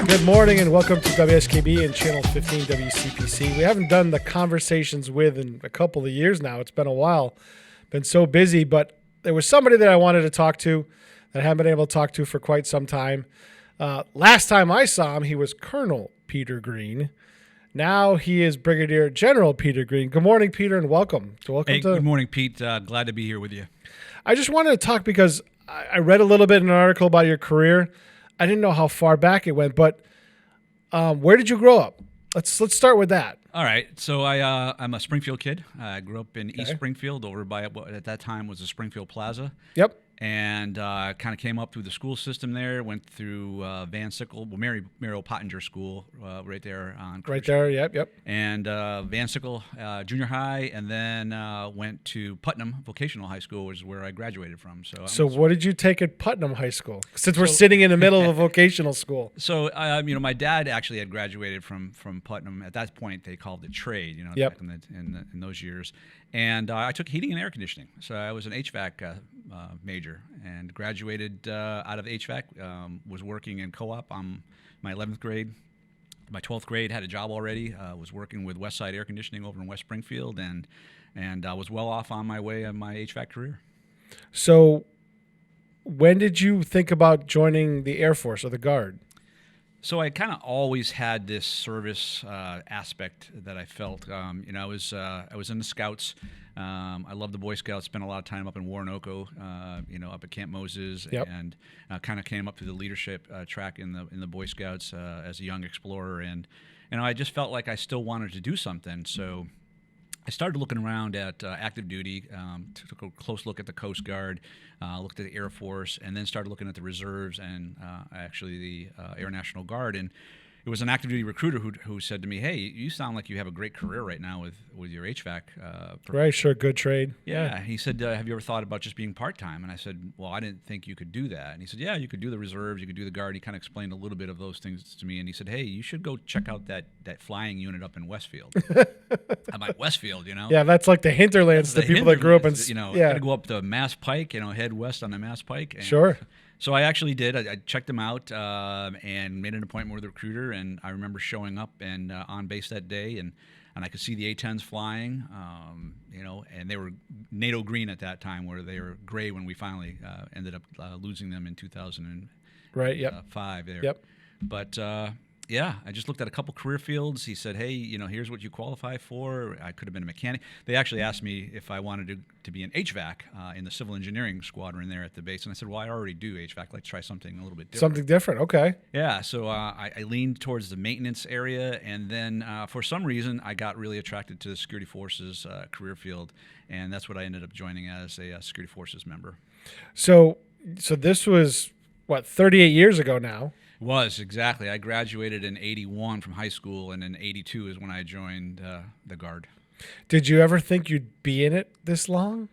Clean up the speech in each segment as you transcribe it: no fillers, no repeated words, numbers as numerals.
Good morning and welcome to WSKB and Channel 15 WCPC. We haven't done the conversations with in a couple of years now. It's been a while. Been so busy, but there was somebody that I wanted to talk to that I haven't been able to talk to for quite some time. Last time I saw him, he was Colonel Peter Green. Now he is Brigadier General Peter Green. Good morning, Peter, and welcome. Good morning, Pete. Glad to be here with you. I just wanted to talk because I read a little bit in an article about your career. I didn't know how far back it went, but where did you grow up? Let's start with that. All right. So I'm a Springfield kid. I grew up in East Springfield, over by what at that time was the Springfield Plaza. Yep. And kind of came up through the school system there. Went through Van Sickle, Mary Pottinger School, right there on. Right there. Yep. And Van Sickle Junior High, and then went to Putnam Vocational High School, which is where I graduated from. So what did you take at Putnam High School? Since we're sitting in the middle of a vocational school. So my dad actually had graduated from Putnam. At that point, they called it trade. Yep. Back in those years. And I took heating and air conditioning. So I was an HVAC major and graduated out of HVAC. Was working in co-op on my 11th grade. My 12th grade, had a job already. Was working with Westside Air Conditioning over in West Springfield, and I was well off on my way in my HVAC career. So when did you think about joining the Air Force or the Guard? So I kind of always had this service aspect that I felt. I was in the Scouts. I loved the Boy Scouts. Spent a lot of time up in Warnoco, up at Camp Moses, Yep. and kind of came up through the leadership track in the Boy Scouts as a young explorer. And I just felt like I still wanted to do something. So I started looking around at active duty, took a close look at the Coast Guard, looked at the Air Force, and then started looking at the reserves and actually the Air National Guard. And it was an active duty recruiter who said to me, "Hey, you sound like you have a great career right now with your HVAC." Right, sure, good trade. Yeah. He said, "Have you ever thought about just being part-time?" And I said, "Well, I didn't think you could do that." And he said, "Yeah, you could do the reserves, you could do the Guard." He kind of explained a little bit of those things to me, and he said, "Hey, you should go check out that flying unit up in Westfield." I'm like, Westfield, Yeah, that's like the hinterlands to people that grew up in. Got to go up the Mass Pike, head west on the Mass Pike. And Sure. So I actually did. I checked them out and made an appointment with the recruiter. And I remember showing up and on base that day, and I could see the A-10s flying, and they were NATO green at that time, where they were gray when we finally ended up losing them in 2005. Right. Yep. There. Yep. But I just looked at a couple career fields. He said, "Hey, here's what you qualify for." I could have been a mechanic. They actually asked me if I wanted to be an HVAC in the civil engineering squadron there at the base, and I said, "Well, I already do HVAC. Let's try something a little bit different." Something different. Okay. Yeah. So I leaned towards the maintenance area, and then for some reason I got really attracted to the security forces career field, and that's what I ended up joining as a security forces member. So this was 38 years ago now. Was, exactly. I graduated in 81 from high school, and in 82 is when I joined the Guard. Did you ever think you'd be in it this long?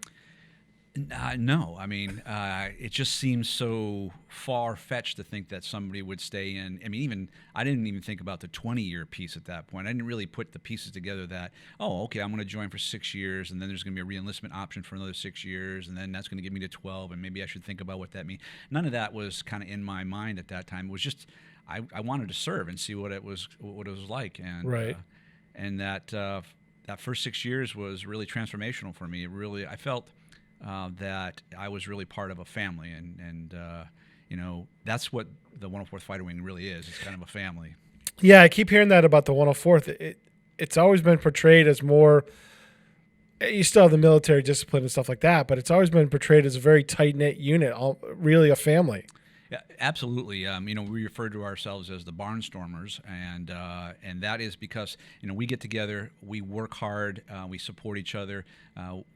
No. I mean, it just seems so far-fetched to think that somebody would stay in. I mean, I didn't even think about the 20-year piece at that point. I didn't really put the pieces together that, okay, I'm going to join for 6 years, and then there's going to be a re-enlistment option for another 6 years, and then that's going to get me to 12, and maybe I should think about what that means. None of that was kind of in my mind at that time. It was just I wanted to serve and see what it was like, and right. And that first 6 years was really transformational for me. I felt that I was really part of a family, and that's what the 104th Fighter Wing really is. It's kind of a family. Yeah, I keep hearing that about the 104th. It's always been portrayed as more. You still have the military discipline and stuff like that, but it's always been portrayed as a very tight-knit unit, really a family. Yeah, absolutely. We refer to ourselves as the Barnstormers, and that is because we get together, we work hard, we support each other,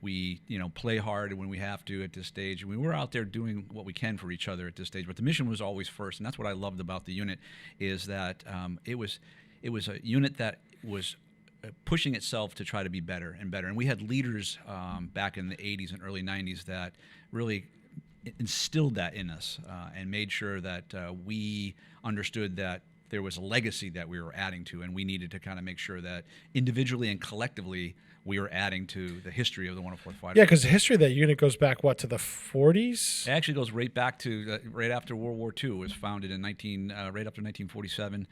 we play hard when we have to at this stage. We're out there doing what we can for each other at this stage. But the mission was always first, and that's what I loved about the unit, is that it was a unit that was pushing itself to try to be better and better. And we had leaders back in the 80s and early 90s that really instilled that in us and made sure that we understood that there was a legacy that we were adding to, and we needed to kind of make sure that individually and collectively we were adding to the history of the 104th Fighter. Yeah, because the history of that unit goes back, to the 40s? It actually goes right back to right after World War II. It was founded in right after 1947.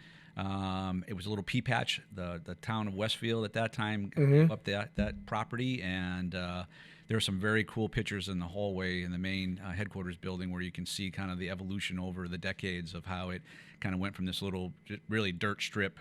It was a little pea patch. The town of Westfield at that time gave up that property, and there are some very cool pictures in the hallway in the main headquarters building where you can see kind of the evolution over the decades of how it kind of went from this little really dirt strip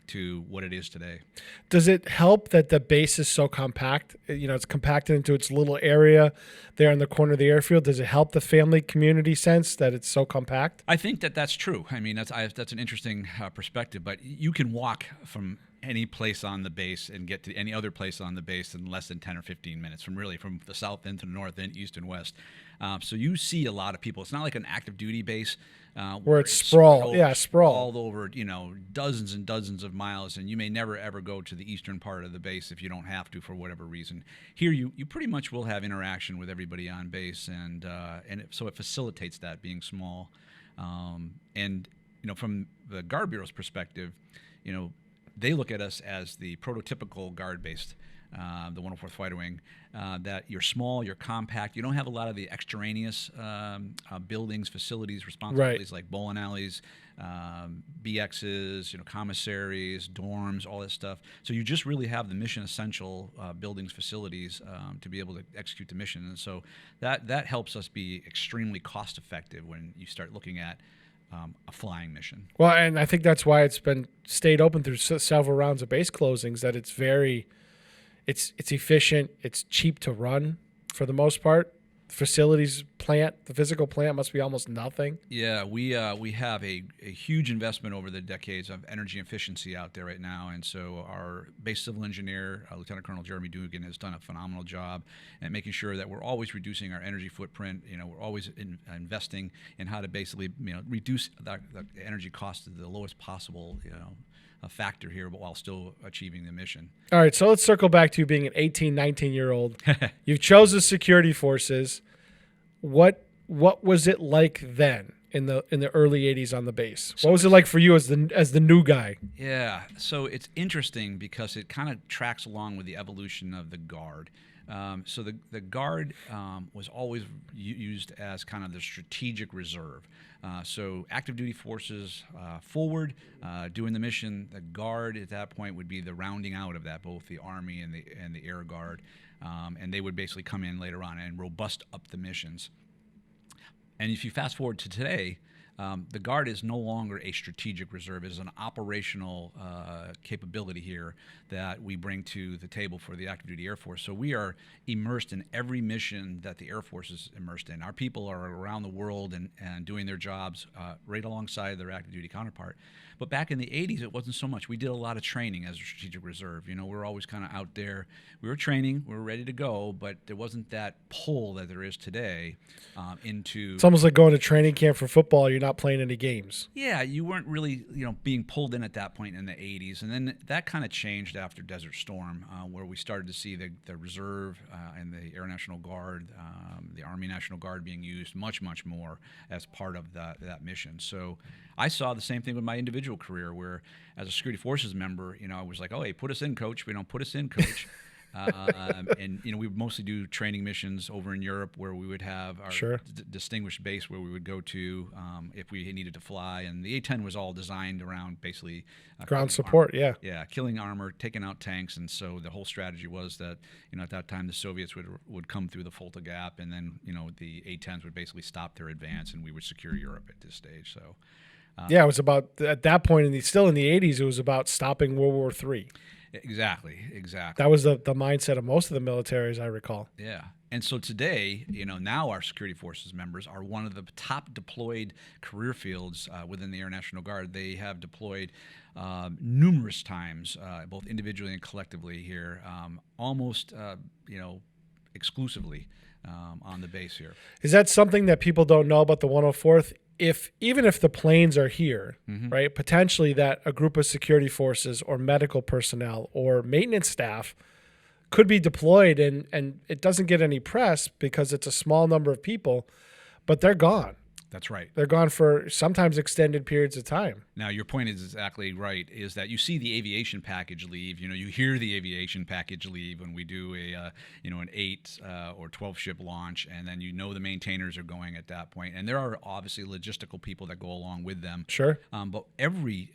to what it is today. Does it help that the base is so compact? It's compacted into its little area there in the corner of the airfield. Does it help the family community sense that it's so compact? I think that's true. I mean, that's an interesting perspective, but you can walk from any place on the base and get to any other place on the base in less than 10 or 15 minutes from the south end to the north end, east and west. So you see a lot of people. It's not like an active duty base where it's sprawled over, dozens and dozens of miles, and you may never ever go to the eastern part of the base if you don't have to for whatever reason. Here you pretty much will have interaction with everybody on base, so it facilitates that being small. And from the Guard Bureau's perspective, they look at us as the prototypical guard-based, the 104th Fighter Wing, that you're small, you're compact, you don't have a lot of the extraneous buildings, facilities, responsibilities like bowling alleys, BXs, commissaries, dorms, all that stuff. So you just really have the mission essential buildings, facilities to be able to execute the mission. And so that helps us be extremely cost effective when you start looking at a flying mission. Well, and I think that's why it's been stayed open through several rounds of base closings, that it's it's efficient, it's cheap to run for the most part. The physical plant must be almost nothing. Yeah, we have a huge investment over the decades of energy efficiency out there right now, and so our base civil engineer, Lieutenant Colonel Jeremy Dugan, has done a phenomenal job at making sure that we're always reducing our energy footprint. We're always investing in how to basically reduce the energy cost to the lowest possible a factor here, but while still achieving the mission. All right, so let's circle back to you being an 18, 19-year-old. You've chosen security forces. What was it like then in the early 80s on the base? What was it like for you as the new guy? Yeah, so it's interesting because it kind of tracks along with the evolution of the Guard. So the Guard was always used as kind of the strategic reserve. So active duty forces forward, doing the mission. The Guard at that point would be the rounding out of that, both the Army and the Air Guard, and they would basically come in later on and robust up the missions. And if you fast forward to today, the Guard is no longer a strategic reserve. It is an operational capability here that we bring to the table for the active duty Air Force. So we are immersed in every mission that the Air Force is immersed in. Our people are around the world and doing their jobs right alongside their active duty counterpart. But back in the 80s, it wasn't so much. We did a lot of training as a strategic reserve. We were always kind of out there. We were training. We were ready to go, but there wasn't that pull that there is today into... It's almost like going to training camp for football. You're not playing any games. Yeah, you weren't really, being pulled in at that point in the 80s. And then that kind of changed after Desert Storm, where we started to see the reserve and the Air National Guard, the Army National Guard being used much, much more as part of that mission. So I saw the same thing with my individual career, where as a security forces member, I was like, oh, hey, put us in, coach. We don't put us in, coach. And we would mostly do training missions over in Europe, where we would have our distinguished base where we would go to if we needed to fly. And the A-10 was all designed around basically ground support. Armor. Yeah, killing armor, taking out tanks. And so the whole strategy was that at that time the Soviets would come through the Fulda Gap, and then the A-10s would basically stop their advance, and we would secure Europe at this stage. So. Yeah, it was about, at that point, still in the 80s, it was about stopping World War III. Exactly. That was the mindset of most of the military, as I recall. Yeah. And so today, now our security forces members are one of the top deployed career fields within the Air National Guard. They have deployed numerous times, both individually and collectively here, almost, exclusively on the base here. Is that something that people don't know about the 104th? Even if the planes are here, right, potentially that a group of security forces or medical personnel or maintenance staff could be deployed, and it doesn't get any press because it's a small number of people, but they're gone. That's right. They're gone for sometimes extended periods of time. Now, your point is exactly right, is that you see the aviation package leave. You hear the aviation package leave when we do an 8 or 12 ship launch, and then the maintainers are going at that point. And there are obviously logistical people that go along with them. Sure. But every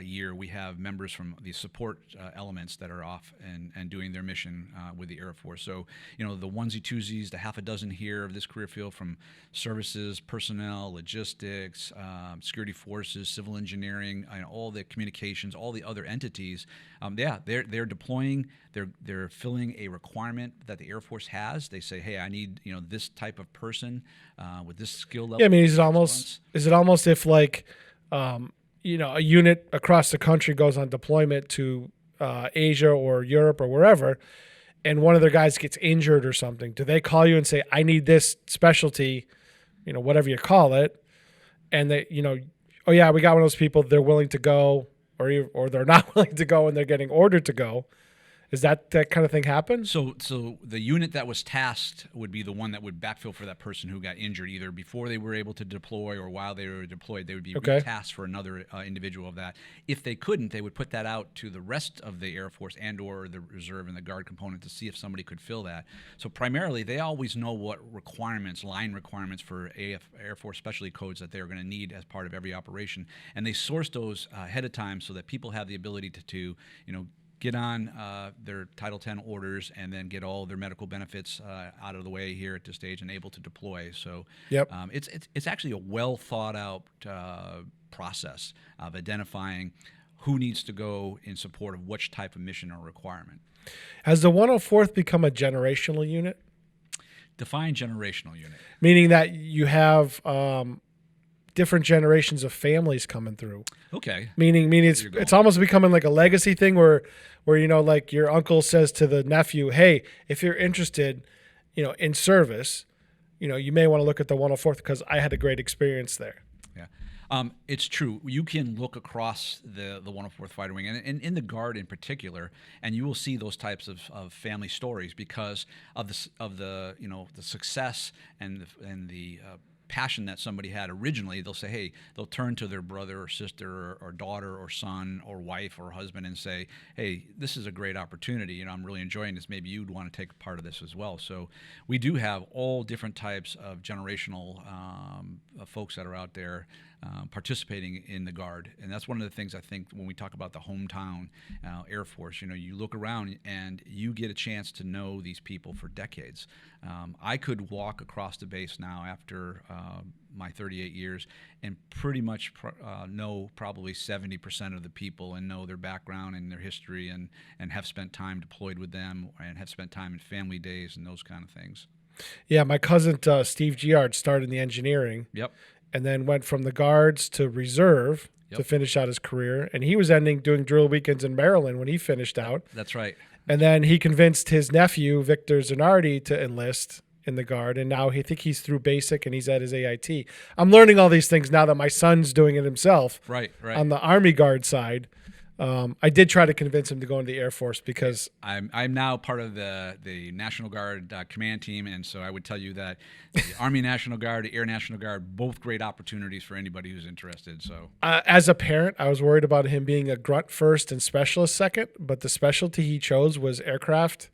year we have members from the support elements that are off and doing their mission with the Air Force. So, the onesie-twosies, the half a dozen here of this career field, from services, personnel, logistics, security forces, civil engineering, all the communications, all the other entities. They're deploying. They're filling a requirement that the Air Force has. They say, hey, I need this type of person with this skill level. Yeah, I mean, is it almost if like a unit across the country goes on deployment to Asia or Europe or wherever, and one of their guys gets injured or something? Do they call you and say, I need this specialty, whatever you call it, and they, oh yeah, we got one of those people, they're willing to go, or they're not willing to go and they're getting ordered to go? Is that kind of thing happen? So the unit that was tasked would be the one that would backfill for that person who got injured, either before they were able to deploy or while they were deployed. They would be tasked for another individual of that. If they couldn't, they would put that out to the rest of the Air Force and or the Reserve and the Guard component to see if somebody could fill that. So primarily, they always know what line requirements for Air Force specialty codes that they're going to need as part of every operation. And they source those ahead of time so that people have the ability to get on their Title X orders and then get all their medical benefits out of the way here at this stage and able to deploy. So it's actually a well thought out process of identifying who needs to go in support of which type of mission or requirement. Has the 104th become a generational unit? Define generational unit. Meaning that you have different generations of families coming through. Okay. Meaning it's almost becoming like a legacy thing where like your uncle says to the nephew, hey, if you're interested, in service, you may want to look at the 104th because I had a great experience there. Yeah. It's true. You can look across the 104th Fighter Wing and in the Guard in particular, and you will see those types of family stories because of the success and the passion that somebody had originally. They'll say, hey, they'll turn to their brother or sister or daughter or son or wife or husband and say, hey, this is a great opportunity. I'm really enjoying this. Maybe you'd want to take part of this as well. So we do have all different types of generational folks that are out there participating in the Guard. And that's one of the things I think when we talk about the hometown Air Force, you look around and you get a chance to know these people for decades. I could walk across the base now after my 38 years and pretty much know probably 70% of the people and know their background and their history and have spent time deployed with them and have spent time in family days and those kind of things. Yeah, my cousin Steve Giard started in the engineering. Yep. And then went from the Guards to Reserve to finish out his career. And he was doing drill weekends in Maryland when he finished out. That's right. And then he convinced his nephew, Victor Zanardi, to enlist in the Guard. And now I think he's through basic and he's at his AIT. I'm learning all these things now that my son's doing it himself. Right. On the Army Guard side. I did try to convince him to go into the Air Force because I'm now part of the National Guard command team, and so I would tell you that the Army National Guard, the Air National Guard, both great opportunities for anybody who's interested. So as a parent, I was worried about him being a grunt first and specialist second, but the specialty he chose was aircraft,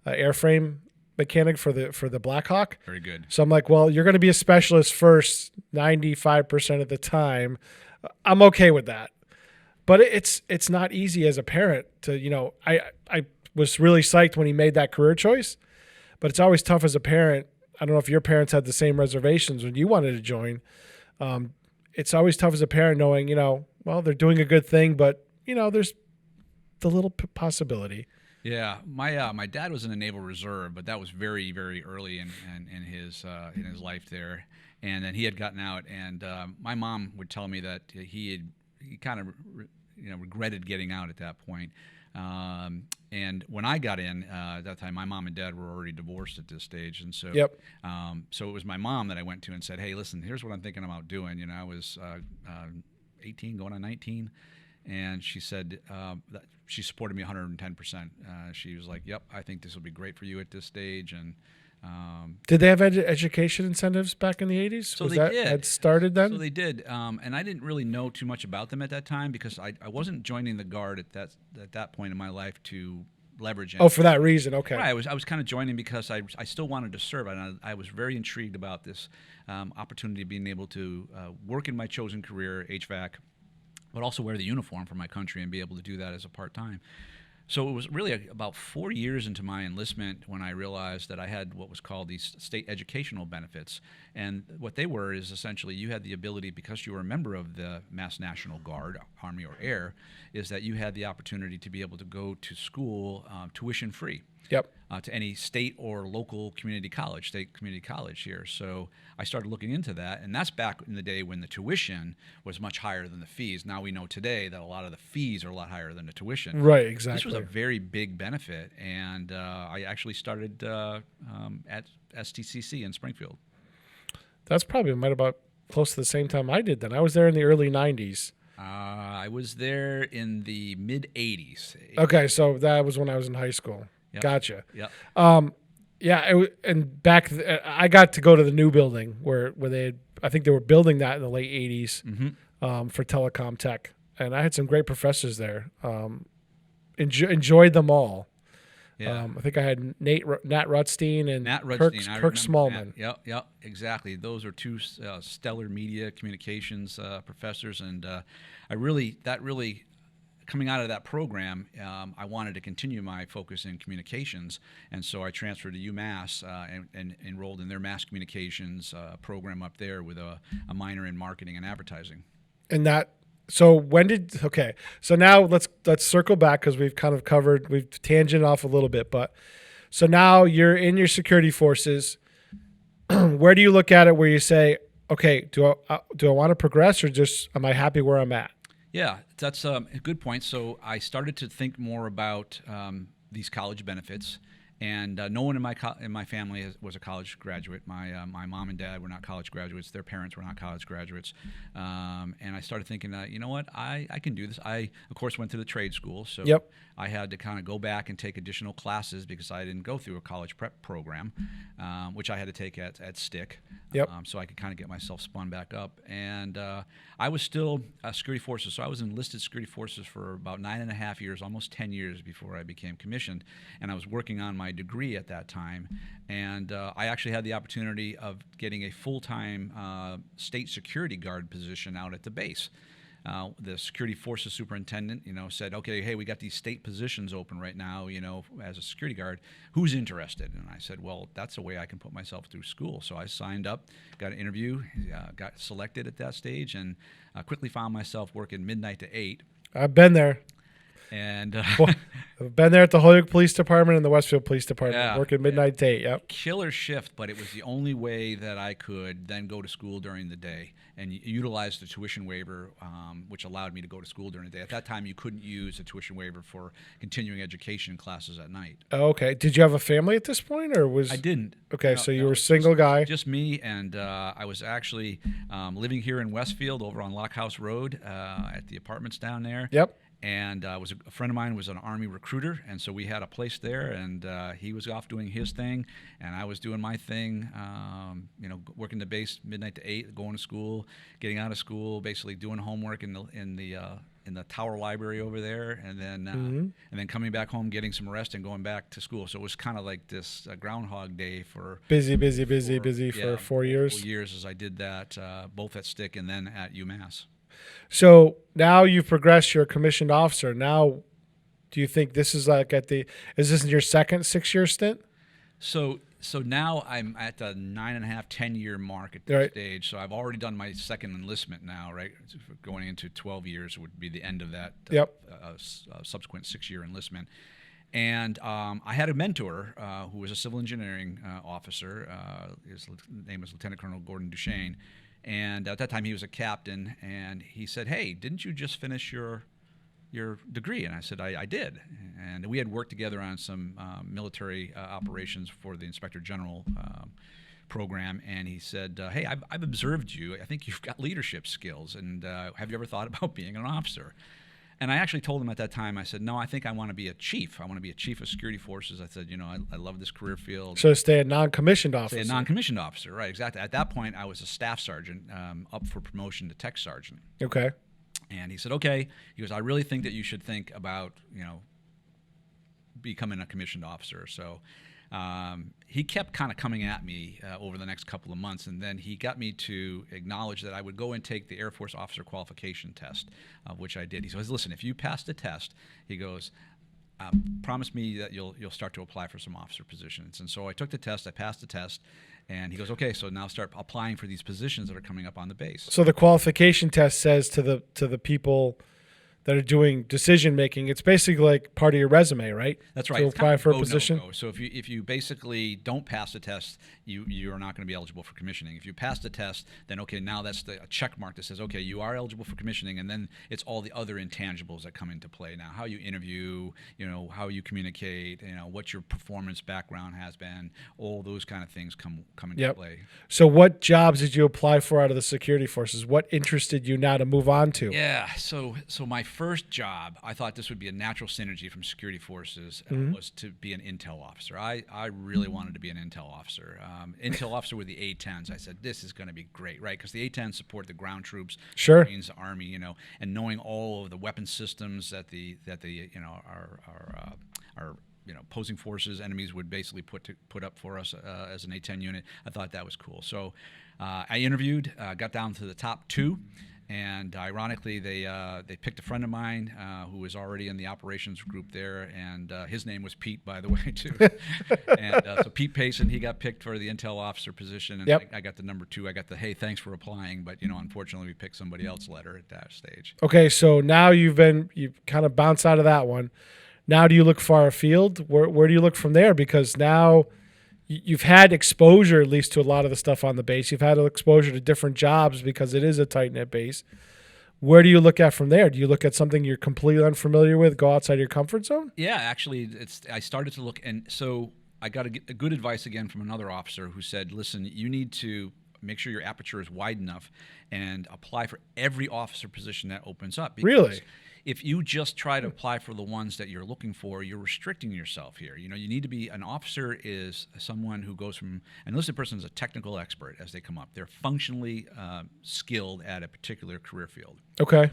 airframe mechanic for the Black Hawk. Very good. So I'm like, well, you're going to be a specialist first 95% of the time. I'm okay with that. But it's not easy as a parent to, I was really psyched when he made that career choice, but it's always tough as a parent. I don't know if your parents had the same reservations when you wanted to join. It's always tough as a parent knowing, well, they're doing a good thing, but, there's the little possibility. Yeah, my dad was in the Naval Reserve, but that was very, very early in his life there, and then he had gotten out. And my mom would tell me that he kind of regretted getting out at that point. And when I got in at that time, my mom and dad were already divorced at this stage, and so so it was my mom that I went to and said, "Hey, listen, here's what I'm thinking about doing." I was 18, going on 19. And she said that she supported me 110%. She was like, "Yep, I think this will be great for you at this stage." And Did they have education incentives back in the 80s? So Was they that did. had started then? So they did, and I didn't really know too much about them at that time because I wasn't joining the Guard at that point in my life to leverage it. Oh, for that reason. Okay. Right, I was kind of joining because I still wanted to serve, and I was very intrigued about this opportunity of being able to work in my chosen career, HVAC, but also wear the uniform for my country and be able to do that as a part-time. So it was really about 4 years into my enlistment when I realized that I had what was called these state educational benefits. And what they were is essentially you had the ability, because you were a member of the Mass National Guard, Army or Air, is that you had the opportunity to be able to go to school tuition free. Yep. To any state or local state community college here. So I started looking into that, and that's back in the day when the tuition was much higher than the fees. Now we know today that a lot of the fees are a lot higher than the tuition. Right, exactly. This was a very big benefit, and I actually started at STCC in Springfield. That's probably might about close to the same time I did then. I was there in the early 90s. I was there in the mid 80s. Okay, so that was when I was in high school. Yep. Gotcha. Yep. Yeah, and I got to go to the new building where I think they were building that in the late 80s for telecom tech, and I had some great professors there. Enjoyed them all. Yeah. I think I had Nat Rutstein and Kirk Smallman. Yep, exactly. Those are two stellar media communications professors, and I really coming out of that program, I wanted to continue my focus in communications, and so I transferred to UMass and enrolled in their mass communications program up there with a minor in marketing and advertising. And that, so so now let's circle back because we've tangented off a little bit, but so now you're in your security forces. Where do you look at it where you say, okay, do I want to progress, or just am I happy where I'm at? Yeah, that's a good point. So I started to think more about these college benefits, and no one in my family was a college graduate. My mom and dad were not college graduates. Their parents were not college graduates. And I started thinking, you know what, I can do this. I, of course, went to the trade school, so yep. I had to kind of go back and take additional classes because I didn't go through a college prep program, which I had to take at STIC. Yep. So I could kind of get myself spun back up. And I was still security forces, so I was enlisted security forces for about 9.5 years, almost 10 years before I became commissioned. And I was working on my degree at that time. And I actually had the opportunity of getting a full-time state security guard position out at the base. The security forces superintendent, said, okay, hey, we got these state positions open right now, as a security guard. Who's interested? And I said, well, that's a way I can put myself through school. So I signed up, got an interview, got selected at that stage, and quickly found myself working midnight to 8. I've been there. And I've been there at the Holyoke Police Department and the Westfield Police Department, working midnight to 8. Yep. Killer shift, but it was the only way that I could then go to school during the day and utilize the tuition waiver, which allowed me to go to school during the day. At that time, you couldn't use a tuition waiver for continuing education classes at night. Okay. Did you have a family at this point, or was I didn't? Okay, so you were a single guy. Just me, and I was actually living here in Westfield, over on Lockhouse Road, at the apartments down there. Yep. And a friend of mine was an Army recruiter, and so we had a place there, and he was off doing his thing, and I was doing my thing, working the base midnight to 8, going to school, getting out of school, basically doing homework in the tower library over there, and then coming back home, getting some rest, and going back to school. So it was kind of like this Groundhog Day for busy for 4 years. 4 years as I did that, both at STIC and then at UMass. So now you've progressed. You're a commissioned officer. Now, do you think this is is this your second 6-year stint? So now I'm at the 9.5, 10-year mark at this stage. So I've already done my second enlistment now, right? Going into 12 years would be the end of that subsequent 6-year enlistment. And I had a mentor who was a civil engineering officer. His name was Lieutenant Colonel Gordon Duchesne. And at that time, he was a captain, and he said, hey, didn't you just finish your degree? And I said, I did. And we had worked together on some military operations for the Inspector General program. And he said, hey, I've observed you. I think you've got leadership skills. And have you ever thought about being an officer? And I actually told him at that time, I said, no, I think I want to be a chief. I want to be a chief of security forces. I said, I love this career field. So stay a non-commissioned officer. Stay a non-commissioned officer, right, exactly. At that point, I was a staff sergeant, up for promotion to tech sergeant. Okay. And he said, okay. He goes, I really think that you should think about, becoming a commissioned officer. So he kept kind of coming at me over the next couple of months, and then he got me to acknowledge that I would go and take the Air Force Officer Qualification Test, which I did. He says, listen, if you pass the test, he goes, promise me that you'll start to apply for some officer positions. And so I took the test, I passed the test, and he goes, okay, so now start applying for these positions that are coming up on the base. So the qualification test says to the people that are doing decision making, it's basically like part of your resume, right? That's right. To it's apply for a go, position. No, go. So if you basically don't pass the test, you are not going to be eligible for commissioning. If you pass the test, then okay, now that's a check mark that says, okay, you are eligible for commissioning, and then it's all the other intangibles that come into play. Now, how you interview, how you communicate, what your performance background has been, all those kind of things come into play. So what jobs did you apply for out of the security forces? What interested you now to move on to? Yeah, so my first job, I thought this would be a natural synergy from security forces, was to be an intel officer. I really wanted to be an intel officer. Intel officer with the A-10s. I said, this is going to be great, right? Because the A-10s support the ground troops, sure, Marines, Army, and knowing all of the weapon systems that our opposing forces, enemies would basically put up for us as an A-10 unit. I thought that was cool. So I interviewed, got down to the top 2. And ironically, they picked a friend of mine who was already in the operations group there, and his name was Pete, by the way, too. And so Pete Payson, he got picked for the intel officer position, and I got the number 2. I got the, hey, thanks for applying, but unfortunately, we picked somebody else letter at that stage. Okay, so now you've kind of bounced out of that one. Now, do you look far afield? Where do you look from there? Because now you've had exposure, at least, to a lot of the stuff on the base. You've had exposure to different jobs because it is a tight-knit base. Where do you look at from there? Do you look at something you're completely unfamiliar with, go outside your comfort zone? Yeah, actually, I started to look, and so I got a good advice again from another officer who said, listen, you need to make sure your aperture is wide enough and apply for every officer position that opens up. Because really? If you just try to apply for the ones that you're looking for, you're restricting yourself here. You need to be, an officer is someone who goes from, an enlisted person is a technical expert as they come up. They're functionally skilled at a particular career field. Okay.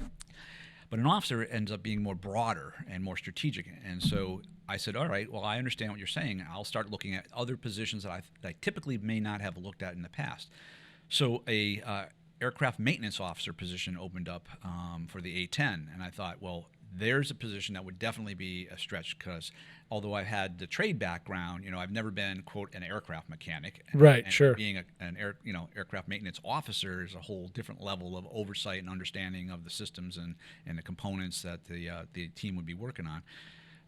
But an officer ends up being more broader and more strategic. And so I said, all right, well, I understand what you're saying. I'll start looking at other positions that I typically may not have looked at in the past. So a aircraft maintenance officer position opened up for the A-10, and I thought, well, there's a position that would definitely be a stretch because although I've had the trade background, I've never been, quote, an aircraft mechanic. And sure. Being an aircraft maintenance officer is a whole different level of oversight and understanding of the systems and the components that the team would be working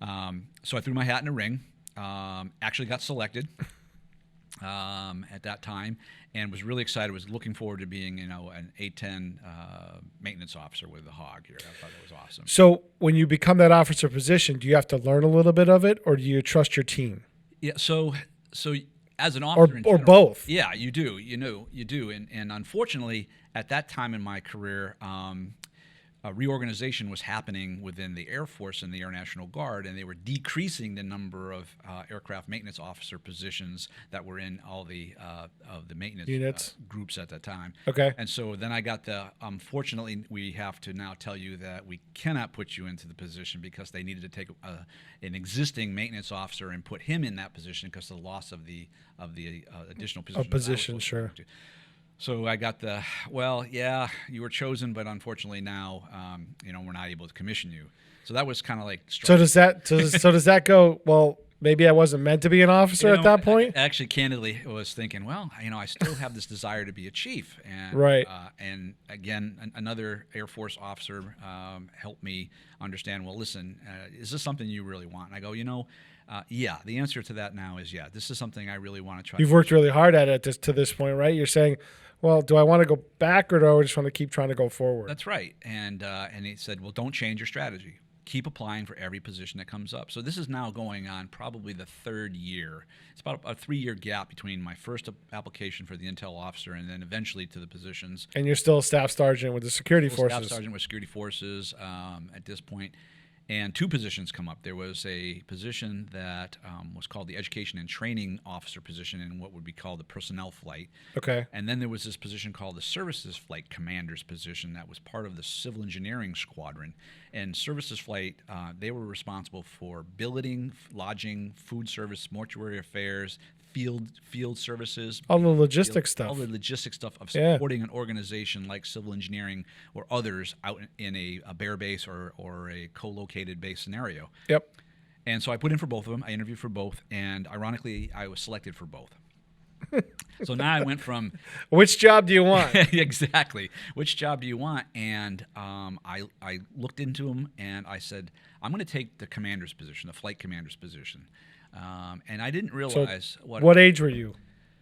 on. So I threw my hat in the ring, actually got selected. At that time, and was really excited. Was looking forward to being, an A-10 maintenance officer with the Hog here. I thought that was awesome. So when you become that officer position, do you have to learn a little bit of it, or do you trust your team? Yeah. So as an officer, in or general, both. Yeah, you do. You do. And unfortunately, at that time in my career, a reorganization was happening within the Air Force and the Air National Guard, and they were decreasing the number of aircraft maintenance officer positions that were in all the maintenance units groups at that time. Okay. And so then I got unfortunately, we have to now tell you that we cannot put you into the position because they needed to take an existing maintenance officer and put him in that position because of the loss of the additional position. Sure. So I got you were chosen, but unfortunately now, we're not able to commission you. So that was kind of like. So does that go? Well, maybe I wasn't meant to be an officer at that point. Actually, candidly, I was thinking, well, I still have this desire to be a chief, and right. And again, another Air Force officer helped me understand. Well, listen, is this something you really want? And I go, yeah. The answer to that now is yeah. This is something I really want to try. You've worked really hard at it to this point, right? You're saying, well, do I want to go back or do I just want to keep trying to go forward? That's right. And he said, well, don't change your strategy. keep applying for every position that comes up. So this is now going on probably the third year. It's about a 3-year gap between my first application for the intel officer and then eventually to the positions. And you're still a staff sergeant with the security Staff forces. sergeant with security forces at this point. And 2 positions come up. There was a position that was called the Education and Training Officer position in what would be called the Personnel Flight. Okay. And then there was this position called the Services Flight Commander's position that was part of the Civil Engineering Squadron. And Services Flight, they were responsible for billeting, lodging, food service, mortuary affairs, field services, All the logistics stuff. all the logistics stuff of supporting an organization like civil engineering or others out in a bare base or a co-located base scenario. Yep. And so I put in for both of them. I interviewed for both, and ironically, I was selected for both. So now I went from Which job do you want? exactly, which job do you want? And I looked into them, and I said, I'm going to take the commander's position, the flight commander's position. And I didn't realize What age were you?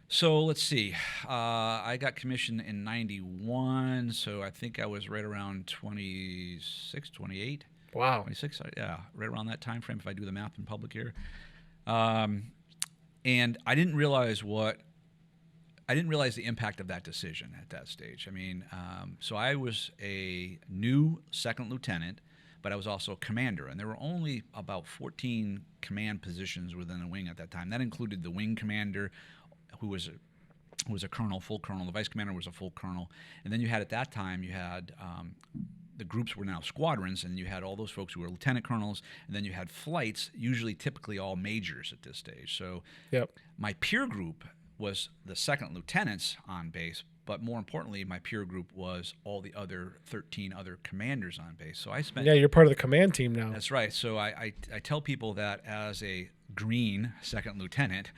So let's see. I got commissioned in 91, so I think I was right around 26, 28. Wow. 26, yeah, right around that time frame if I do the math in public here. And I didn't realize the impact of that decision at that stage. I mean, so I was a new second lieutenant, but I was also a commander, and there were only about 14 command positions within the wing at that time. That included the wing commander, who was a colonel, full colonel. The vice commander was a full colonel, and then you had the groups were now squadrons, and you had all those folks who were lieutenant colonels, and then you had flights, typically all majors at this stage. So my peer group was the second lieutenants on base, but more importantly, my peer group was all the other 13 other commanders on base. So I spent... Yeah, you're part of the command team now. That's right. So I tell people that as a green second lieutenant,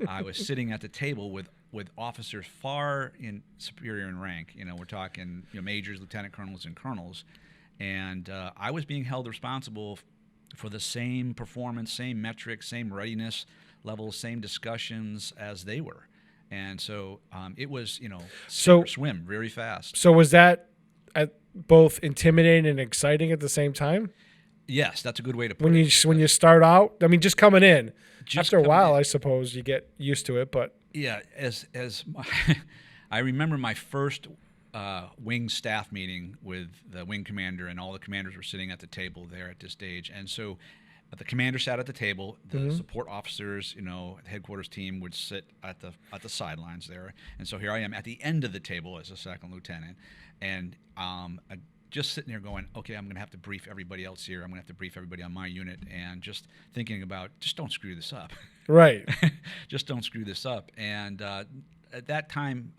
I was sitting at the table with officers far superior in rank. We're talking majors, lieutenant colonels, and colonels. And I was being held responsible for the same performance, same metrics, same readiness levels, same discussions as they were. And so it was, sink or swim very fast. So was that both intimidating and exciting at the same time? Yes, that's a good way to put it. When you start out, I mean, just coming in. After a while, I suppose you get used to it. But yeah, I remember my first wing staff meeting with the wing commander, and all the commanders were sitting at the table there at this stage. And so the commander sat at the table. The support officers, the headquarters team would sit at the sidelines there. And so here I am at the end of the table as a second lieutenant, and just sitting there going, okay, I'm going to have to brief everybody else here. I'm going to have to brief everybody on my unit, and just thinking about, just don't screw this up. Right. Just don't screw this up. And at that time,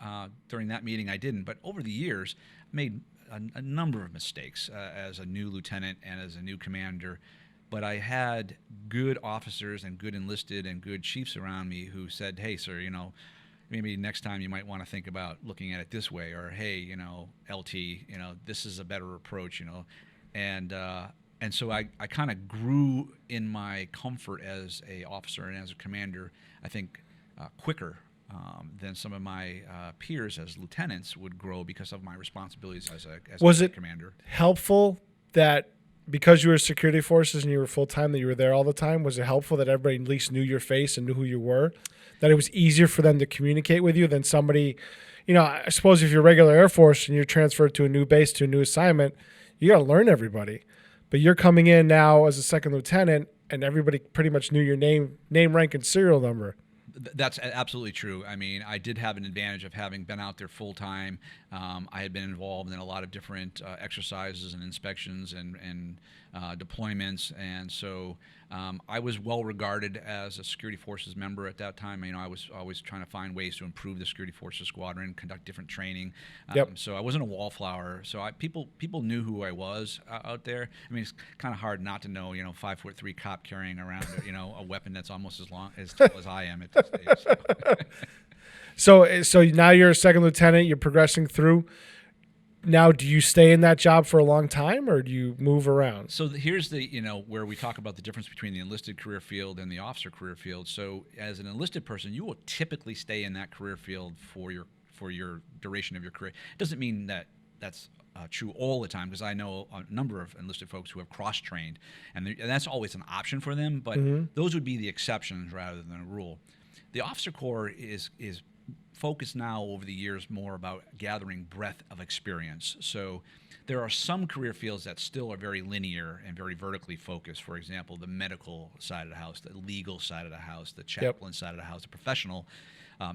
during that meeting, I didn't. But over the years, made a number of mistakes as a new lieutenant and as a new commander. But I had good officers and good enlisted and good chiefs around me who said, hey, sir, maybe next time you might want to think about looking at it this way, or hey, LT, this is a better approach, and so I kind of grew in my comfort as a officer and as a commander, I think, quicker than some of my peers as lieutenants would grow because of my responsibilities as a commander. Helpful that because you were security forces and you were full-time, that you were there all the time? Was it helpful that everybody at least knew your face and knew who you were? That it was easier for them to communicate with you than somebody, I suppose if you're regular Air Force and you're transferred to a new base, to a new assignment, you got to learn everybody. But you're coming in now as a second lieutenant and everybody pretty much knew your name, rank, and serial number. That's absolutely true. I mean, I did have an advantage of having been out there full time. I had been involved in a lot of different exercises and inspections and deployments, and so I was well regarded as a security forces member at that time. I was always trying to find ways to improve the security forces squadron, conduct different training. So I wasn't a wallflower. So people knew who I was out there. I mean, it's kind of hard not to know, 5'3" cop carrying around, a weapon that's almost as tall as I am at this stage. So now you're a second lieutenant. You're progressing through. Now, do you stay in that job for a long time, or do you move around? So here's where we talk about the difference between the enlisted career field and the officer career field. So as an enlisted person, you will typically stay in that career field for your duration of your career. It doesn't mean that that's true all the time, because I know a number of enlisted folks who have cross-trained, and that's always an option for them, but those would be the exceptions rather than a rule. The officer corps is focused now over the years more about gathering breadth of experience. So there are some career fields that still are very linear and very vertically focused. For example, the medical side of the house, the legal side of the house, the chaplain side of the house, the professional.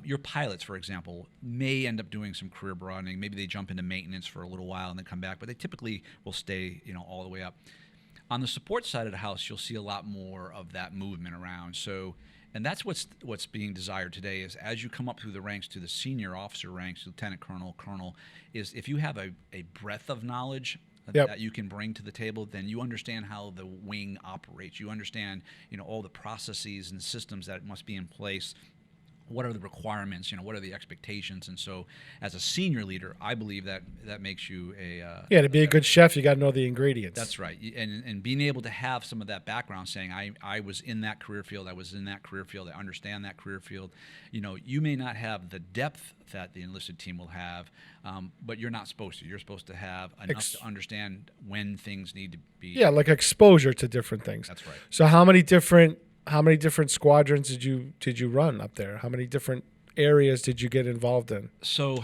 Your pilots, for example, may end up doing some career broadening. Maybe they jump into maintenance for a little while and then come back, but they typically will stay, all the way up. On the support side of the house, you'll see a lot more of that movement around. So, and that's what's being desired today, is as you come up through the ranks to the senior officer ranks, lieutenant colonel, colonel, is if you have a breadth of knowledge that you can bring to the table, then you understand how the wing operates. You understand, all the processes and systems that must be in place. What are the requirements? What are the expectations? And so, as a senior leader, I believe that makes you to be a good chef, you got to know the ingredients. That's right, and being able to have some of that background, saying I was in that career field, I was in that career field, I understand that career field. You may not have the depth that the enlisted team will have, but you're not supposed to. You're supposed to have enough to understand when things need to be. Yeah, like exposure to different things. That's right. So how many different squadrons did you run up there? How many different areas did you get involved in? So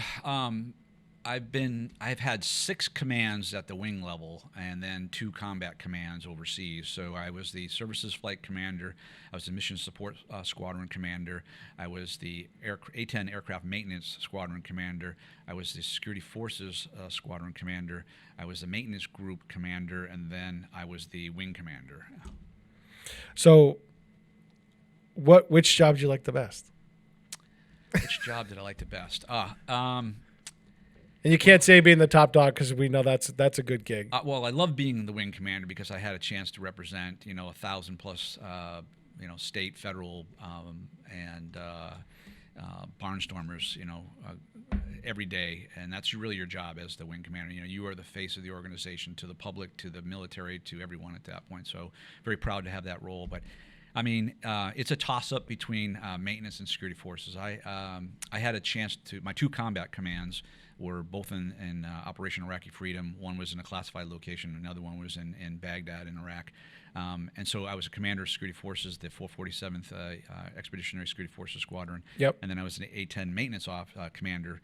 I've had 6 commands at the wing level, and then 2 combat commands overseas. So I was the services flight commander, I was the mission support squadron commander, I was the A-10 aircraft maintenance squadron commander, I was the security forces squadron commander, I was the maintenance group commander, and then I was the wing commander. So which job did you like the best? Which job did I like the best? And you can't say being the top dog, because we know that's a good gig. Well, I love being the wing commander because I had a chance to represent 1,000 plus state, federal, and barnstormers every day, and that's really your job as the wing commander. You are the face of the organization to the public, to the military, to everyone at that point. So very proud to have that role. But I mean, it's a toss-up between maintenance and security forces. I had a chance to. My 2 combat commands were both in Operation Iraqi Freedom. One was in a classified location. Another one was in Baghdad in Iraq. And so I was a commander of security forces, the 447th Expeditionary Security Forces Squadron. Yep. And then I was an A-10 maintenance commander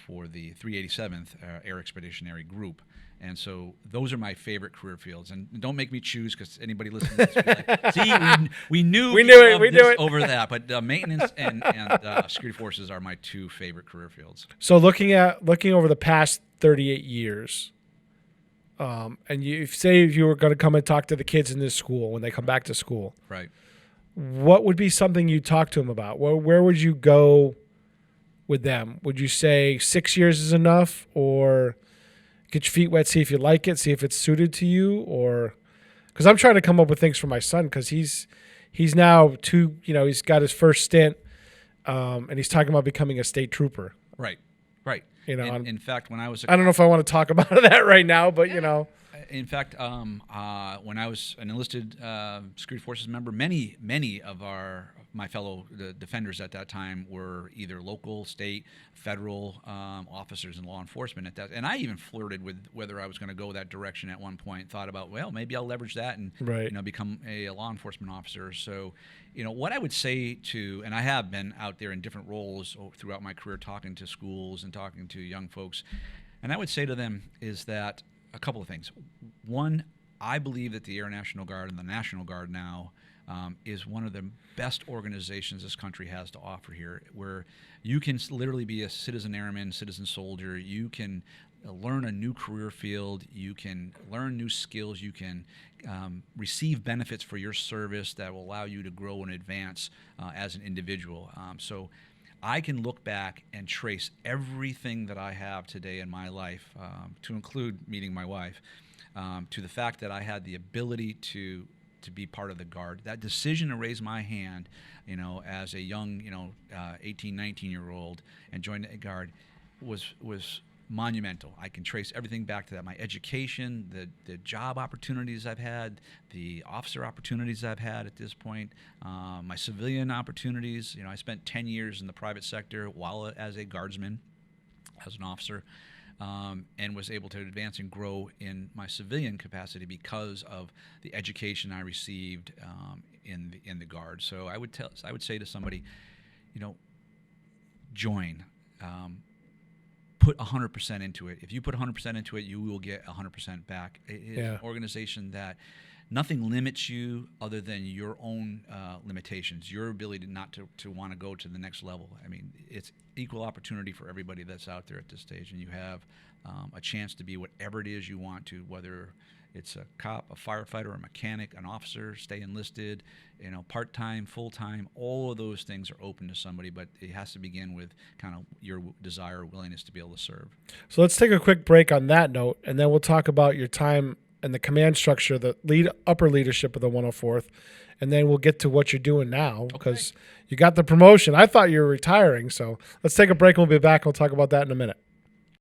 for the 387th Air Expeditionary Group. And so those are my favorite career fields. And don't make me choose, because anybody listening to this will be like, see, we knew it over that. But maintenance and security forces are my 2 favorite career fields. So looking over the past 38 years, and you say if you were going to come and talk to the kids in this school when they come back to school, right? What would be something you talk to them about? Where would you go with them? Would you say 6 years is enough, or get your feet wet, see if you like it, see if it's suited to you? Or because I'm trying to come up with things for my son, because he's now he's got his first stint, and he's talking about becoming a state trooper. Right. In fact, when I was I don't know if I want to talk about that right now, but In fact, when I was an enlisted security forces member, many of my fellow defenders at that time were either local, state, federal officers in law enforcement at that. And I even flirted with whether I was going to go that direction at one point. Thought about, well, maybe I'll leverage that and become a law enforcement officer. So, what I would say to, and I have been out there in different roles throughout my career, talking to schools and talking to young folks, and I would say to them is that a couple of things. One, I believe that the Air National Guard and the National Guard now is one of the best organizations this country has to offer here, where you can literally be a citizen airman, citizen soldier. You can learn a new career field. You can learn new skills. You can receive benefits for your service that will allow you to grow and advance as an individual. So I can look back and trace everything that I have today in my life, to include meeting my wife, to the fact that I had the ability to be part of the Guard. That decision to raise my hand, as a young, 18, 19-year-old and join the Guard was monumental. I can trace everything back to that. My education, the job opportunities I've had, the officer opportunities I've had at this point, my civilian opportunities. I spent 10 years in the private sector while as a guardsman, as an officer. and was able to advance and grow in my civilian capacity because of the education I received in the Guard. So I would say to somebody, join. Put 100% into it. If you put 100% into it, you will get 100% back. It is an organization that nothing limits you other than your own limitations, your ability to want to go to the next level. I mean, it's equal opportunity for everybody that's out there at this stage, and you have a chance to be whatever it is you want to, whether it's a cop, a firefighter, a mechanic, an officer, stay enlisted, part-time, full-time. All of those things are open to somebody, but it has to begin with kind of your desire or willingness to be able to serve. So let's take a quick break on that note, and then we'll talk about your time and the command structure, the upper leadership of the 104th, and then we'll get to what you're doing now because you got the promotion. I thought you were retiring, so let's take a break and we'll be back. We'll talk about that in a minute.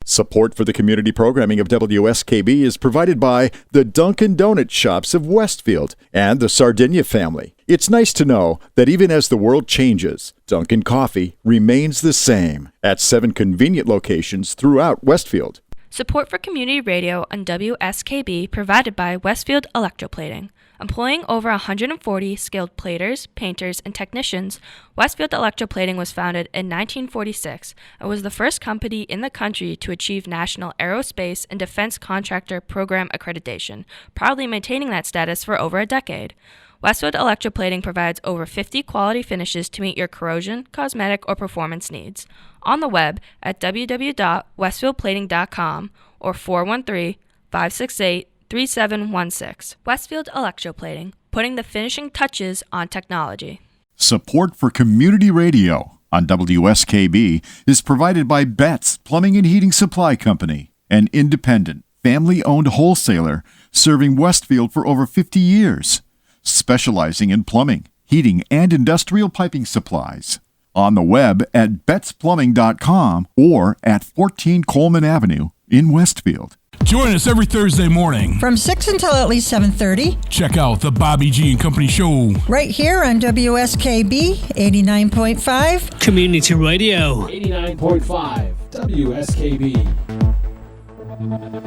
Support for the community programming of WSKB is provided by the Dunkin' Donut Shops of Westfield and the Sardinia family. It's nice to know that even as the world changes, Dunkin' Coffee remains the same at 7 convenient locations throughout Westfield. Support for community radio on WSKB provided by Westfield Electroplating. Employing over 140 skilled platers, painters, and technicians, Westfield Electroplating was founded in 1946 and was the first company in the country to achieve National Aerospace and Defense Contractor Program accreditation, proudly maintaining that status for over a decade. Westfield Electroplating provides over 50 quality finishes to meet your corrosion, cosmetic, or performance needs. On the web at www.westfieldplating.com or 413-568-3716. Westfield Electroplating, putting the finishing touches on technology. Support for community radio on WSKB is provided by Betts Plumbing and Heating Supply Company, an independent, family-owned wholesaler serving Westfield for over 50 years, specializing in plumbing, heating, and industrial piping supplies. On the web at bettsplumbing.com or at 14 Coleman Avenue in Westfield. Join us every Thursday morning from 6 until at least 7:30. Check out the Bobby G and Company Show right here on WSKB 89.5 Community Radio. 89.5 WSKB.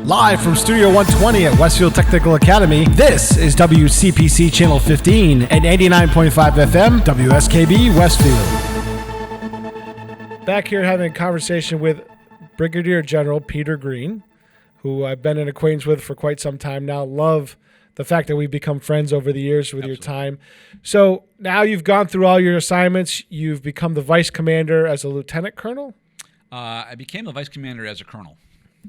Live from Studio 120 at Westfield Technical Academy, this is WCPC Channel 15 and 89.5 FM, WSKB Westfield. Back here having a conversation with Brigadier General Peter Green, who I've been an acquaintance with for quite some time now. Love the fact that we've become friends over the years with your time. So now you've gone through all your assignments. You've become the vice commander as a lieutenant colonel? I became the vice commander as a colonel.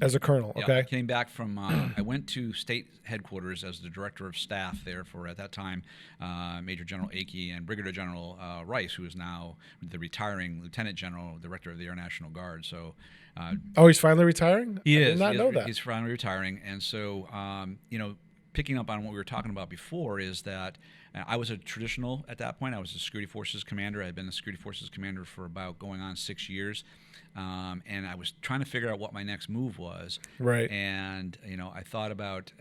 As a colonel, okay. Yeah, I came back from, I went to state headquarters as the director of staff there for, at that time, Major General Akey and Brigadier General Rice, who is now the retiring Lieutenant General, Director of the Air National Guard. So, he's finally retiring? He is. I did not know that. He's finally retiring. And so, picking up on what we were talking about before is that I was a traditional at that point. I was a Security Forces commander. I had been the Security Forces commander for about going on 6 years. And I was trying to figure out what my next move was. Right. And, I thought about,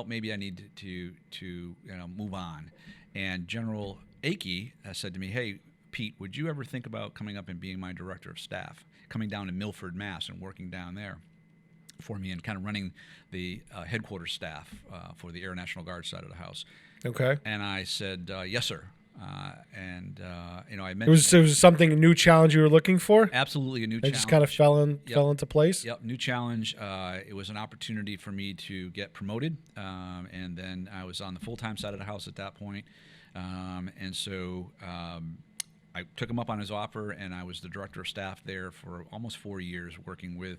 maybe I need to move on. And General Akey said to me, hey, Pete, would you ever think about coming up and being my director of staff, coming down to Milford, Mass. and working down there for me and kind of running the headquarters staff for the Air National Guard side of the house. Okay. And I said, yes, sir. I mentioned it was something, a new challenge you were looking for? Absolutely a new challenge. It just kind of fell into place? Yep, new challenge. It was an opportunity for me to get promoted, and then I was on the full-time side of the house at that point. And so I took him up on his offer, and I was the director of staff there for almost 4 years, working with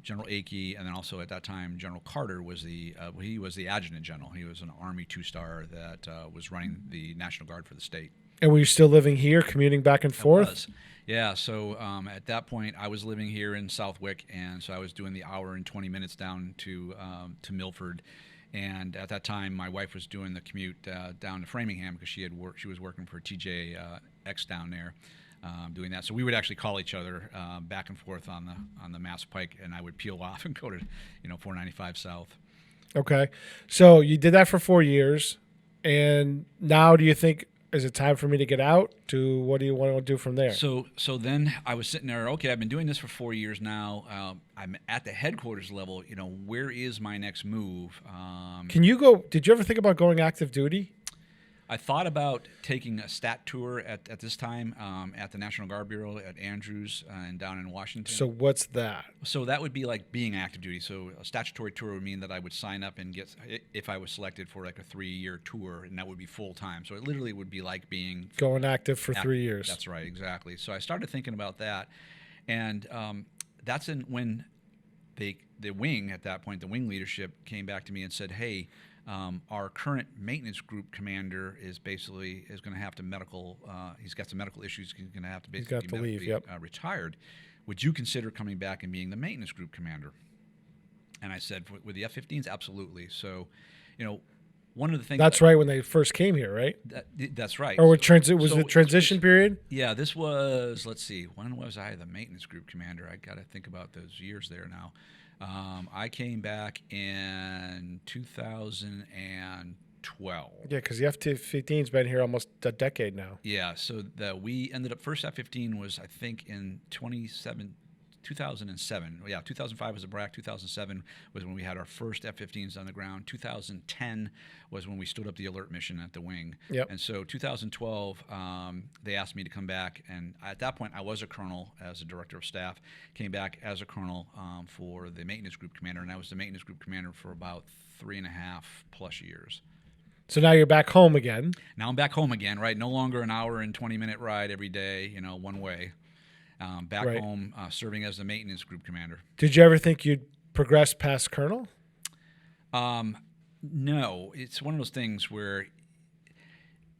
General Akey, and then also at that time General Carter was he was the adjutant general. He was an Army 2-star that was running the National Guard for the state. And were you still living here, commuting back and forth? I was. Yeah, so at that point I was living here in Southwick, and so I was doing the hour and 20 minutes down to Milford. And at that time, my wife was doing the commute down to Framingham because she was working for TJX down there, doing that. So we would actually call each other back and forth on the Mass Pike, and I would peel off and go to 495 South. Okay, so you did that for 4 years, and now do you think is it time for me to get out? To what do you want to do from there? So then I was sitting there. Okay, I've been doing this for 4 years now. I'm at the headquarters level. Where is my next move? Can you go? Did you ever think about going active duty? I thought about taking a stat tour at this time at the National Guard Bureau at Andrews and down in Washington. So what's that? So that would be like being active duty. So a statutory tour would mean that I would sign up and get, if I was selected for like a 3-year tour, and that would be full time. So it literally would be like being going active for 3 years. That's right, exactly. So I started thinking about that, and that's when the wing at that point, the wing leadership came back to me and said, "Hey, our current maintenance group commander is going to have to medical. He's got some medical issues. He's going to have to basically be leave. Yep. Retired. Would you consider coming back and being the maintenance group commander?" And I said, "With the F-15s, absolutely." So, one of the things that's right when they first came here, right? That's right. Or was the transition period? Yeah, this was. Let's see. When was I the maintenance group commander? I got to think about those years there now. I came back in 2012. Yeah, because the F-15's been here almost a decade now. Yeah, so we ended up, first F-15 was, I think, in 2007. Yeah, 2005 was a BRAC. 2007 was when we had our first F-15s on the ground. 2010 was when we stood up the alert mission at the wing. Yep. And so 2012, they asked me to come back, and at that point I was a colonel as a director of staff. Came back as a colonel for the maintenance group commander, and I was the maintenance group commander for about 3.5+ years. So now you're back home again. Now I'm back home again, right? No longer an hour and 20-minute ride every day, one way. Back right. home, serving as the maintenance group commander. Did you ever think you'd progress past colonel? No. It's one of those things where,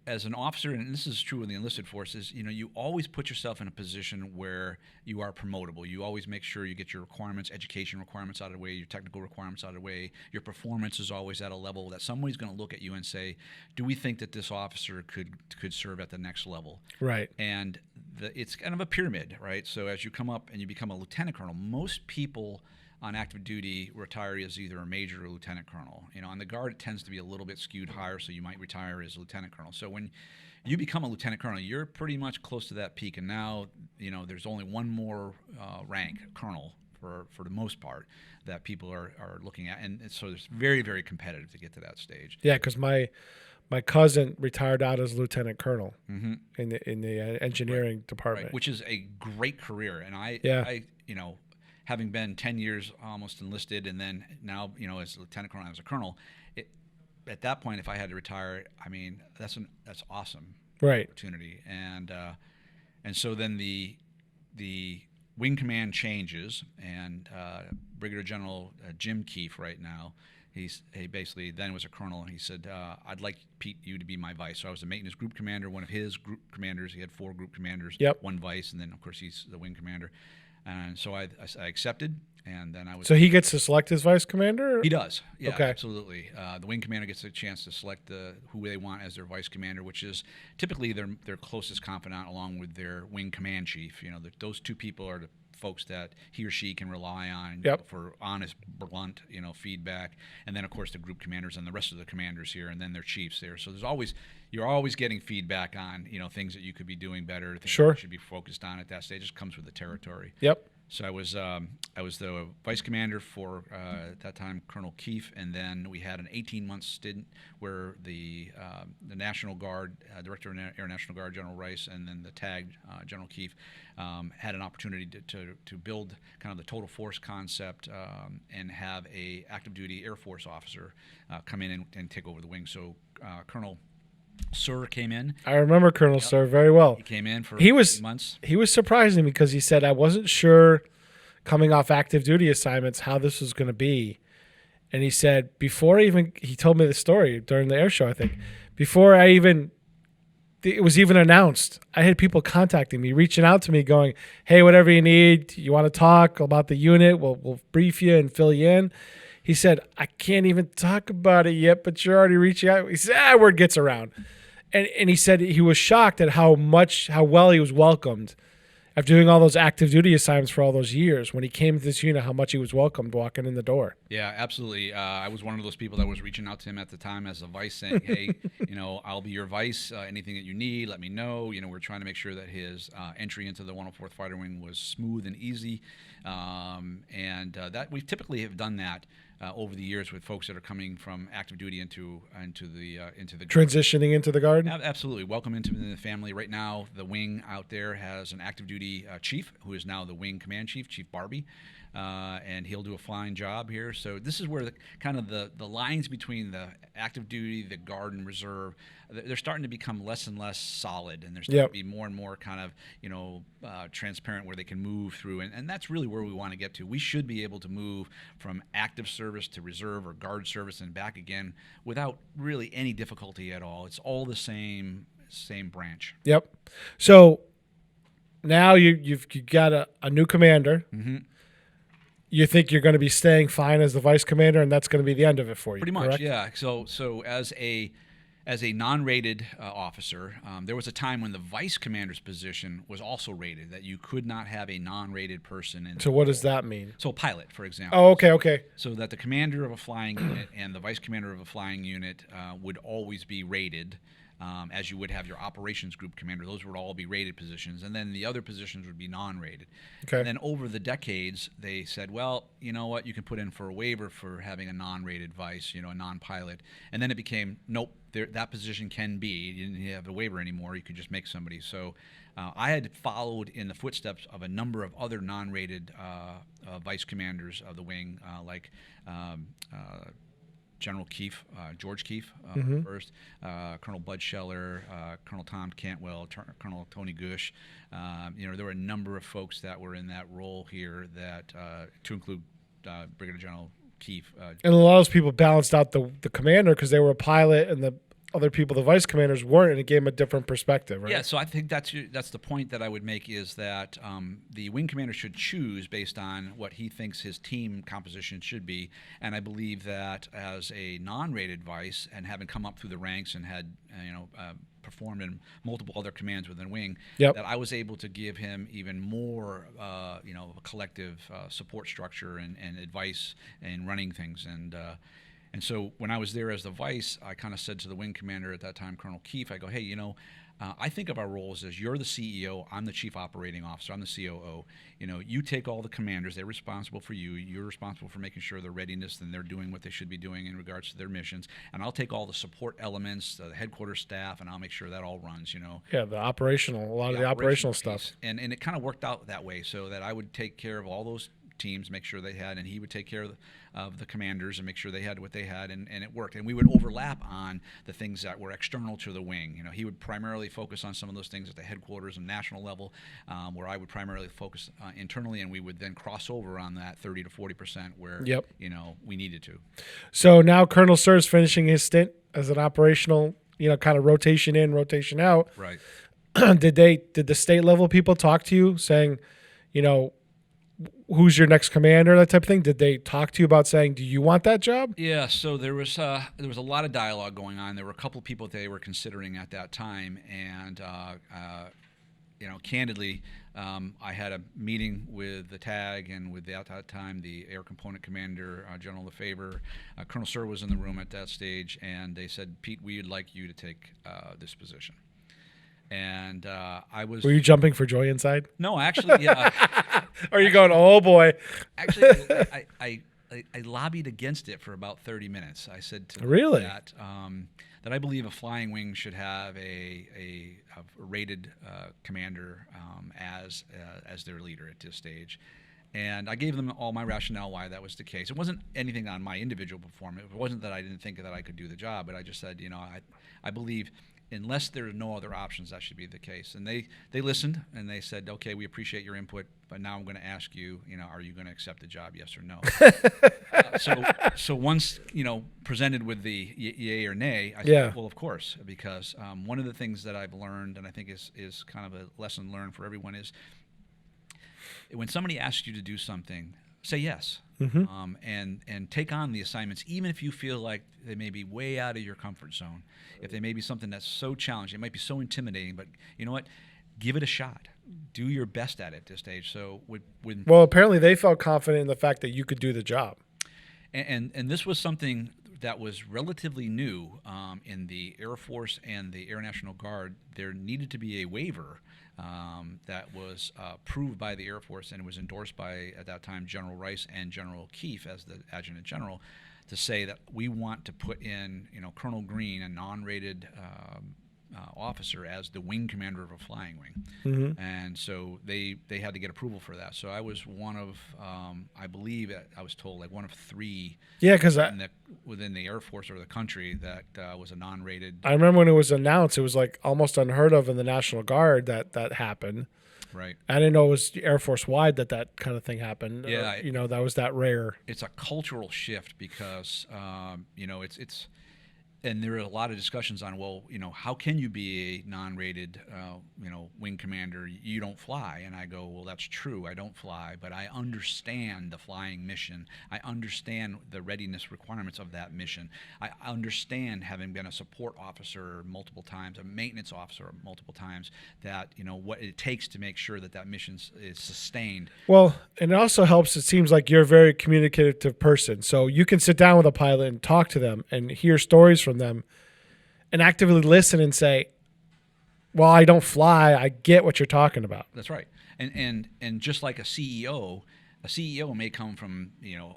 as an officer, and this is true in the enlisted forces, you always put yourself in a position where you are promotable. You always make sure you get your requirements, education requirements out of the way, your technical requirements out of the way. Your performance is always at a level that somebody's going to look at you and say, "Do we think that this officer could serve at the next level?" Right. And it's kind of a pyramid, right? So as you come up and you become a lieutenant colonel, most people on active duty retire as either a major or lieutenant colonel. On the Guard, it tends to be a little bit skewed higher, so you might retire as a lieutenant colonel. So when you become a lieutenant colonel, you're pretty much close to that peak, and now there's only one more rank, colonel, for the most part, that people are looking at, and so it's very, very competitive to get to that stage. Yeah, because my cousin retired out as lieutenant colonel in the engineering department, right, which is a great career, and I having been 10 years almost enlisted, and then now, as a lieutenant colonel, as a colonel, at that point, if I had to retire, that's awesome, right, opportunity. And so then the wing command changes, and Brigadier General Jim Keefe right now, he basically then was a colonel, and he said, "I'd like, Pete, you to be my vice." So I was the maintenance group commander, one of his group commanders. He had 4 group commanders, yep, 1 vice, and then of course he's the wing commander. And so I accepted, and then I was. So he gets to select his vice commander? He does. Yeah, okay. Absolutely. The wing commander gets a chance to select who they want as their vice commander, which is typically their closest confidant, along with their wing command chief. Those 2 people are the folks that he or she can rely on, yep, for honest, blunt, feedback. And then of course the group commanders and the rest of the commanders here, and then their chiefs there. So you're always getting feedback on things that you could be doing better, things sure, that you should be focused on at that stage. It just comes with the territory. Yep. So I was the vice commander for at that time Colonel Keefe, and then we had an 18-month stint where the National Guard Director of Air National Guard General Rice, and then the TAG General Keefe had an opportunity to build kind of the total force concept and have a active duty Air Force officer come in and take over the wing. So Colonel Sir came in. I remember Colonel Sir very well. He came in for 8 months. He was surprising because he said, "I wasn't sure coming off active duty assignments how this was going to be." And he said, he told me the story during the air show, I think, before it was even announced, I had people contacting me, reaching out to me going, "Hey, whatever you need, you want to talk about the unit, we'll brief you and fill you in." He said, "I can't even talk about it yet, but you're already reaching out." He said, word gets around. And he said he was shocked at how well he was welcomed after doing all those active duty assignments for all those years, when he came to this unit, how much he was welcomed walking in the door. Yeah, absolutely. I was one of those people that was reaching out to him at the time as a vice, saying, "Hey, I'll be your vice. Anything that you need, let me know." We're trying to make sure that his entry into the 104th Fighter Wing was smooth and easy, and that we typically have done that over the years with folks that are coming from active duty into the Transitioning into the Guard? Absolutely. Welcome into the family. Right now, the wing out there has an active duty chief who is now the wing command chief, Chief Barbie, and he'll do a fine job here. So this is where the lines between the active duty, the Guard, and reserve, they're starting to become less and less solid, and there's starting to be more and more kind of transparent where they can move through, and that's really where we want to get to. We should be able to move from active service to reserve or Guard service and back again without really any difficulty at all. It's all the same branch. Yep. So now you've got a new commander. Mm-hmm. You think you're going to be staying fine as the vice commander, and that's going to be the end of it for you. Pretty much, correct? yeah. So as a non-rated officer, there was a time when the vice commander's position was also rated, that you could not have a non-rated person. So what does that mean? So a pilot, for example. Oh, okay. So that the commander of a flying unit and the vice commander of a flying unit would always be rated, as you would have your operations group commander. Those would all be rated positions, and then the other positions would be non-rated. Okay. And then over the decades, they said, well, you know what, you can put in for a waiver for having a non-rated vice, a non-pilot. And then it became, nope, that position can be. You didn't have a waiver anymore. You could just make somebody. So I had followed in the footsteps of a number of other non-rated vice commanders of the wing, like General Keefe, George Keefe first, Colonel Bud Scheller, Colonel Tom Cantwell, Colonel Tony Gush. There were a number of folks that were in that role here, that to include Brigadier General Keefe. And a lot of those people balanced out the commander because they were a pilot, and the other people, the vice commanders, weren't, and it gave them a different perspective, right? Yeah, so I think that's the point that I would make, is that the wing commander should choose based on what he thinks his team composition should be. And I believe that as a non-rated vice, and having come up through the ranks and had performed in multiple other commands within wing, that I was able to give him even more a collective support structure and advice in running things. And so when I was there as the vice, I kind of said to the wing commander at that time, Colonel Keefe, I go, hey, I think of our roles as, you're the CEO, I'm the chief operating officer, I'm the COO. You take all the commanders, they're responsible for you. You're responsible for making sure their readiness and they're doing what they should be doing in regards to their missions. And I'll take all the support elements, the headquarters staff, and I'll make sure that all runs, Yeah, a lot of the operational stuff. And it kind of worked out that way, so that I would take care of all those teams, make sure they had, and he would take care of the commanders and make sure they had what they had, and it worked. And we would overlap on the things that were external to the wing. He would primarily focus on some of those things at the headquarters and national level, where I would primarily focus internally, and we would then cross over on that 30 to 40% where we needed to. So now Colonel Sir's finishing his stint as an operational, kind of rotation in, rotation out. Right. Did the state level people talk to you saying, who's your next commander, that type of thing? Did they talk to you about saying, do you want that job? Yeah, so there was a lot of dialogue going on. There were a couple of people they were considering at that time, and candidly, I had a meeting with the TAG and with at that time the Air Component Commander, General Lefebvre. Colonel Sir was in the room at that stage, and they said, Pete, we'd like you to take this position. And I was. Were you jumping for joy inside? No, actually. Are you going, oh boy? Actually, I lobbied against it for about 30 minutes. I said to really that I believe a flying wing should have a rated commander as their leader at this stage. And I gave them all my rationale why that was the case. It wasn't anything on my individual performance. It wasn't that I didn't think that I could do the job, but I just said, I believe, unless there are no other options, that should be the case. And they listened, and they said, okay, we appreciate your input, but now I'm going to ask you, are you going to accept the job, yes or no? So once, presented with the yay or nay, I said, well, of course, because one of the things that I've learned, and I think is kind of a lesson learned for everyone, is when somebody asks you to do something, say yes. And take on the assignments, even if you feel like they may be way out of your comfort zone. If they may be something that's so challenging, it might be so intimidating, but you know what? give it a shot. Do your best at it at this stage. So when Well, apparently they felt confident in the fact that you could do the job. and this was something that was relatively new in the Air Force and the Air National Guard. There needed to be a waiver that was approved by the Air Force, and it was endorsed by, at that time, General Rice and General Keefe as the Adjutant General, to say that we want to put in, Colonel Green, a non-rated officer, as the wing commander of a flying wing. Mm-hmm. And so they had to get approval for that. So I was one of, I believe, I was told, like one of three. Yeah, because within the Air Force or the country that was a non-rated. I remember when it was announced, it was like almost unheard of in the National Guard that happened. Right. I didn't know it was Air Force wide that kind of thing happened. Yeah. That was that rare. It's a cultural shift because, it's and there are a lot of discussions on, well, how can you be a non-rated, wing commander? You don't fly. And I go, well, that's true. I don't fly, but I understand the flying mission. I understand the readiness requirements of that mission. I understand, having been a support officer multiple times, a maintenance officer multiple times, that, what it takes to make sure that mission is sustained. Well, and it also helps. It seems like you're a very communicative person. So you can sit down with a pilot and talk to them and hear stories from them and actively listen and say, well, I don't fly. I get what you're talking about. That's right. And just like a CEO may come from,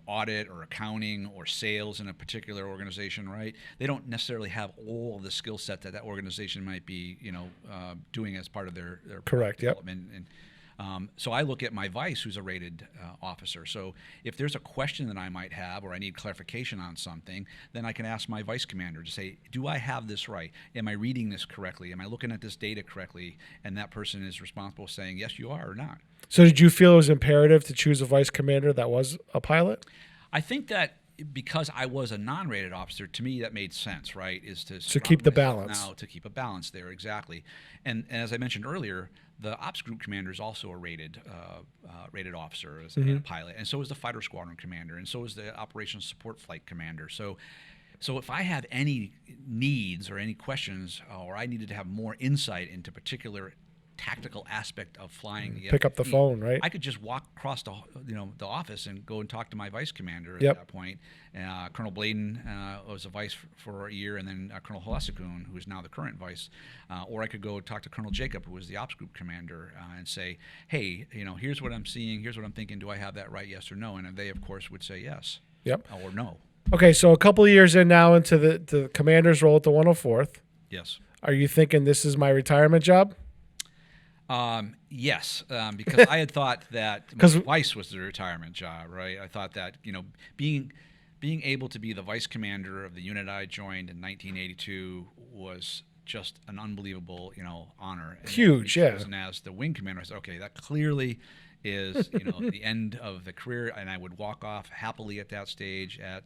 audit or accounting or sales in a particular organization, right? They don't necessarily have all of the skill set that organization might be, doing as part of their correct development. And so I look at my vice, who's a rated officer. So if there's a question that I might have, or I need clarification on something, then I can ask my vice commander to say, do I have this right? Am I reading this correctly? Am I looking at this data correctly? And that person is responsible for saying, yes, you are, or not. So did you feel it was imperative to choose a vice commander that was a pilot? I think that because I was a non-rated officer, to me that made sense, right? Is to keep the balance. Now, to keep a balance there, exactly. And as I mentioned earlier, the ops group commander is also a rated officer as a pilot, and so is the fighter squadron commander, and so is the operations support flight commander. So if I have any needs or any questions, or I needed to have more insight into particular tactical aspect of flying, pick up the phone, right? I could just walk across the office and go and talk to my vice commander at that point. Colonel Bladen was a vice for a year, and then Colonel Holasekun, who is now the current vice. Or I could go talk to Colonel Jacob, who was the ops group commander, and say, hey, here's what I'm seeing, here's what I'm thinking. Do I have that right? Yes or no? And they, of course, would say yes. Yep. Or no. Okay, so a couple of years in now into the commander's role at the 104th. Yes. Are you thinking this is my retirement job? Yes, because I had thought that my vice was the retirement job, right? I thought that, being able to be the vice commander of the unit I joined in 1982 was just an unbelievable, honor. And huge, yeah. And as the wing commander, I said, okay, that clearly is, the end of the career, and I would walk off happily at that stage at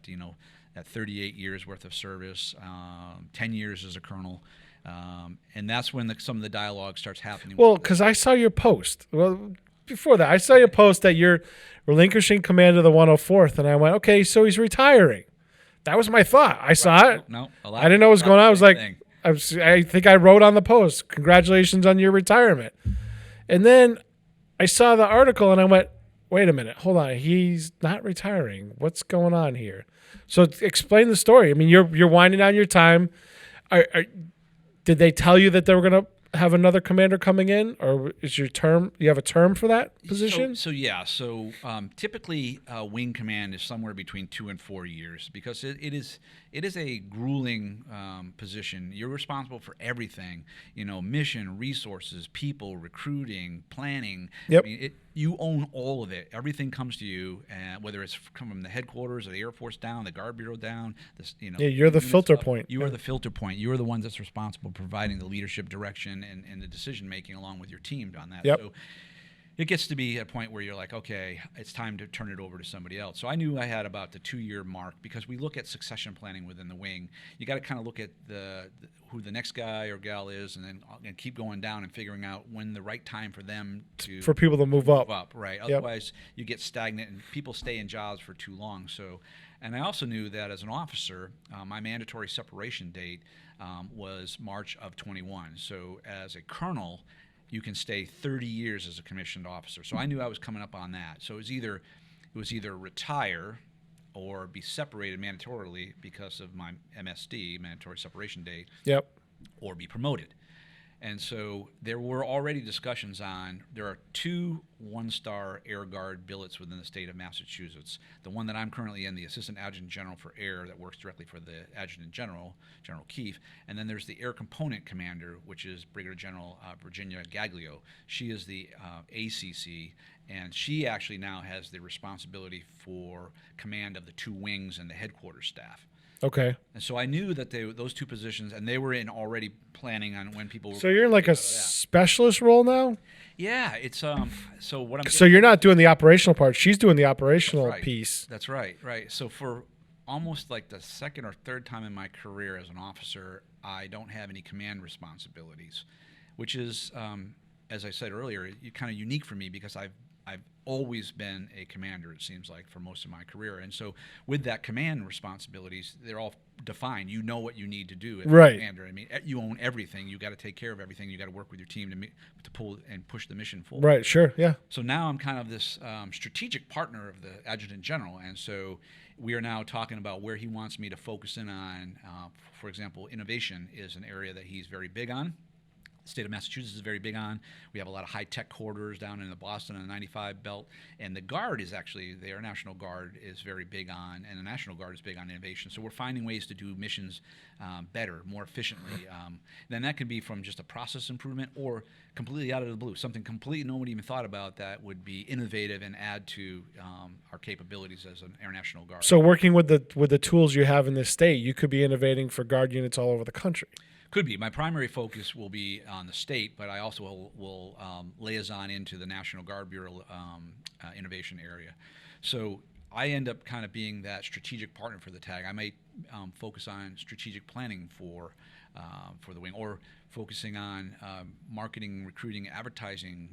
38 years worth of service, 10 years as a colonel. And that's when some of the dialogue starts happening. Well, because I saw your post. Well, before that, I saw your post that you're relinquishing command of the 104th, and I went, okay, so he's retiring. That was my thought. I saw it. No, I didn't know what was going on. I was like, I think I wrote on the post, congratulations on your retirement. And then I saw the article, and I went, wait a minute, hold on, he's not retiring. What's going on here? So explain the story. I mean, you're winding down your time. Did they tell you that they were going to have another commander coming in, or is your term? You have a term for that position? So typically wing command is somewhere between 2 and 4 years, because it is a grueling position. You're responsible for everything, mission, resources, people, recruiting, planning. Yep. I mean, you own all of it. Everything comes to you, whether it's from the headquarters or the Air Force down, the Guard Bureau down. You're the filter point. You are the filter point. You are the one that's responsible for providing the leadership direction and the decision making along with your team on that. Yep. So it gets to be a point where you're like, okay, it's time to turn it over to somebody else. So I knew I had about the 2-year mark, because we look at succession planning within the wing. You got to kind of look at who the next guy or gal is, and then keep going down and figuring out when the right time for them for people to move up. Right. Yep. Otherwise, you get stagnant and people stay in jobs for too long. So, and I also knew that as an officer, my mandatory separation date was March of 21. So as a colonel, you can stay 30 years as a commissioned officer. So I knew I was coming up on that. So it was either retire or be separated mandatorily because of my MSD, mandatory separation date, Yep. or be promoted. And so there were already discussions on, there are 2 one-star Air Guard billets within the state of Massachusetts. The one that I'm currently in, the Assistant Adjutant General for Air, that works directly for the Adjutant General, General Keefe. And then there's the Air Component Commander, which is Brigadier General Virginia Gaglio. She is the ACC, and she actually now has the responsibility for command of the 2 wings and the headquarters staff. Okay. And so I knew that those 2 positions, and they were in already planning on when people were. So you're in like a specialist role now? Yeah, it's so what I'm. So you're not doing the operational part. She's doing the operational piece. That's right. So for almost like the second or third time in my career as an officer, I don't have any command responsibilities, which is, as I said earlier, kind of unique for me because I've always been a commander, it seems like, for most of my career. And so with that command responsibilities, they're all defined. You know what you need to do as a commander. I mean, you own everything. You got to take care of everything. You got to work with your team to pull and push the mission forward. Right, sure, yeah. So now I'm kind of this strategic partner of the Adjutant General. And so we are now talking about where he wants me to focus in on. For example, innovation is an area that he's very big on. The state of Massachusetts is very big on. We have a lot of high-tech corridors down in the Boston and the 95 belt. And the Guard is actually, the Air National Guard is very big on, and the National Guard is big on innovation. So we're finding ways to do missions better, more efficiently. Then that can be from just a process improvement or completely out of the blue, something completely nobody even thought about that would be innovative and add to our capabilities as an Air National Guard. So working with the tools you have in this state, you could be innovating for Guard units all over the country. Could be. My primary focus will be on the state, but I also will liaison into the National Guard Bureau innovation area. So I end up kind of being that strategic partner for the TAG. I may focus on strategic planning for the wing, or focusing on marketing, recruiting, advertising,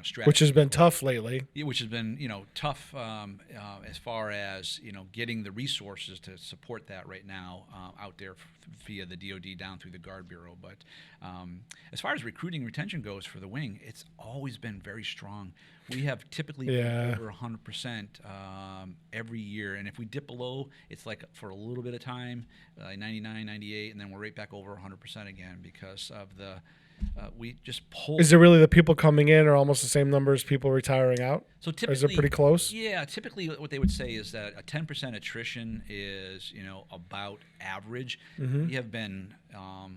strategy. Which has been tough lately. Yeah, which has been, tough as far as, getting the resources to support that right now out there via the DoD down through the Guard Bureau. But as far as recruiting and retention goes for the wing, it's always been very strong. We have typically been over 100% every year. And if we dip below, it's like for a little bit of time, 99, 98, and then we're right back over 100% again because of the we just pull. Is it really the people coming in are almost the same number as people retiring out? So typically, or is it pretty close? Yeah, typically what they would say is that a 10% attrition is about average. Mm-hmm. We have been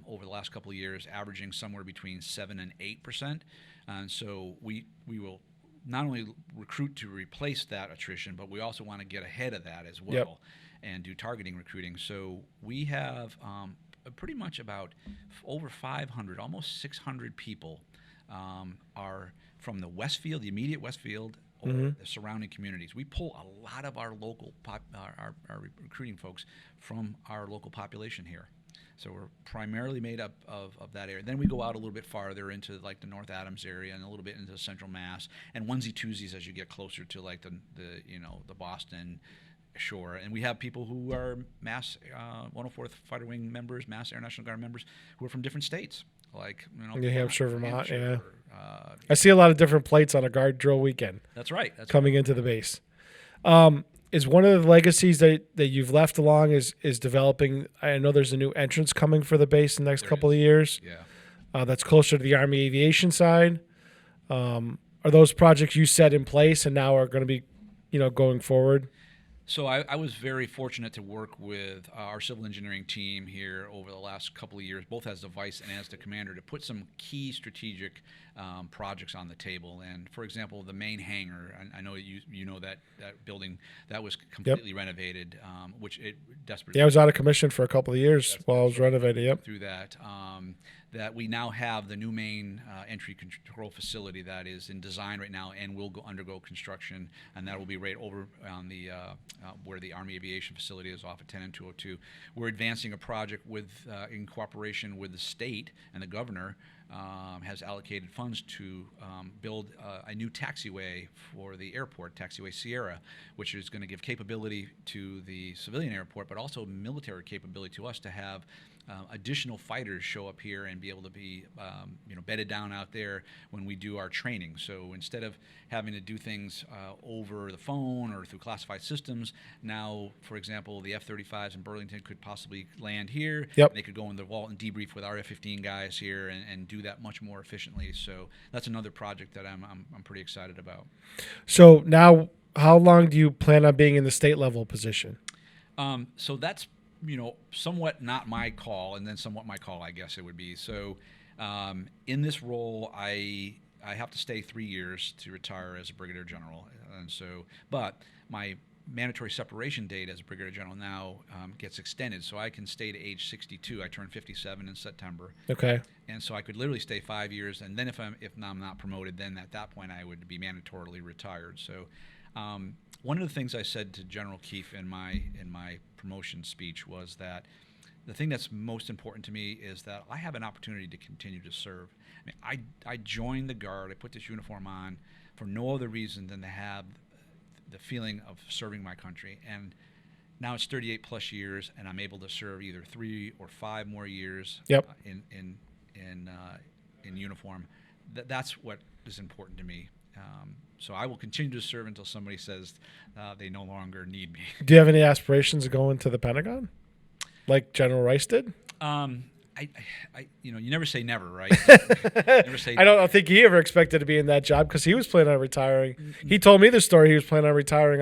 over the last couple of years averaging somewhere between 7 and 8%, and so we will not only recruit to replace that attrition, but we also want to get ahead of that as well and do targeting recruiting. So we have pretty much about over 500, almost 600 people are from the Westfield, the immediate Westfield, or the surrounding communities. We pull a lot of our local our recruiting folks from our local population here. So we're primarily made up of that area. Then we go out a little bit farther into like the North Adams area and a little bit into Central Mass, and onesie-twosies as you get closer to like the Boston shore. And we have people who are Mass 104th Fighter Wing members, Mass Air National Guard members, who are from different states, like New Hampshire, Vermont. Hampshire, I see a lot of different plates on a Guard drill weekend. That's right. Coming into the base. Is one of the legacies that you've left along is developing? I know there's a new entrance coming for the base in the next couple of years. Yeah. That's closer to the Army aviation side. Are those projects you set in place and now are going to be, going forward? So I was very fortunate to work with our civil engineering team here over the last couple of years, both as the vice and as the commander, to put some key strategic projects on the table. And for example, the main hangar, I know you know that building that was completely renovated, which it desperately. Yeah, I was out of commission for a couple of years while I was renovating. Through that. That we now have the new main entry control facility that is in design right now and will undergo construction, and that will be right over on the where the Army Aviation Facility is off at 10 and 202. We're advancing a project in cooperation with the state and the governor has allocated funds to build a new taxiway for the airport, Taxiway Sierra, which is going to give capability to the civilian airport, but also military capability to us to have additional fighters show up here and be able to be bedded down out there when we do our training. So instead of having to do things over the phone or through classified systems, now, for example, the F-35s in Burlington could possibly land here. Yep. They could go in the vault and debrief with our F-15 guys here and do that much more efficiently. So that's another project that I'm pretty excited about. So now, how long do you plan on being in the state level position? So that's somewhat not my call, and then somewhat my call, I guess it would be. So in this role, I have to stay 3 years to retire as a Brigadier General, and so, but my mandatory separation date as a Brigadier General now gets extended, so I can stay to age 62. I turn 57 in September. Okay. And so I could literally stay 5 years, and then if I'm not promoted, then at that point I would be mandatorily retired. So one of the things I said to General Keefe in my promotion speech was that the thing that's most important to me is that I have an opportunity to continue to serve. I joined the Guard. I put this uniform on for no other reason than to have the feeling of serving my country. And now it's 38 plus years, and I'm able to serve either 3 or 5 more years. Yep. In uniform. That's what is important to me. So I will continue to serve until somebody says they no longer need me. Do you have any aspirations of going to the Pentagon, like General Rice did? You never say never, right? Never say. I don't think he ever expected to be in that job because he was planning on retiring. He told me the story. He was planning on retiring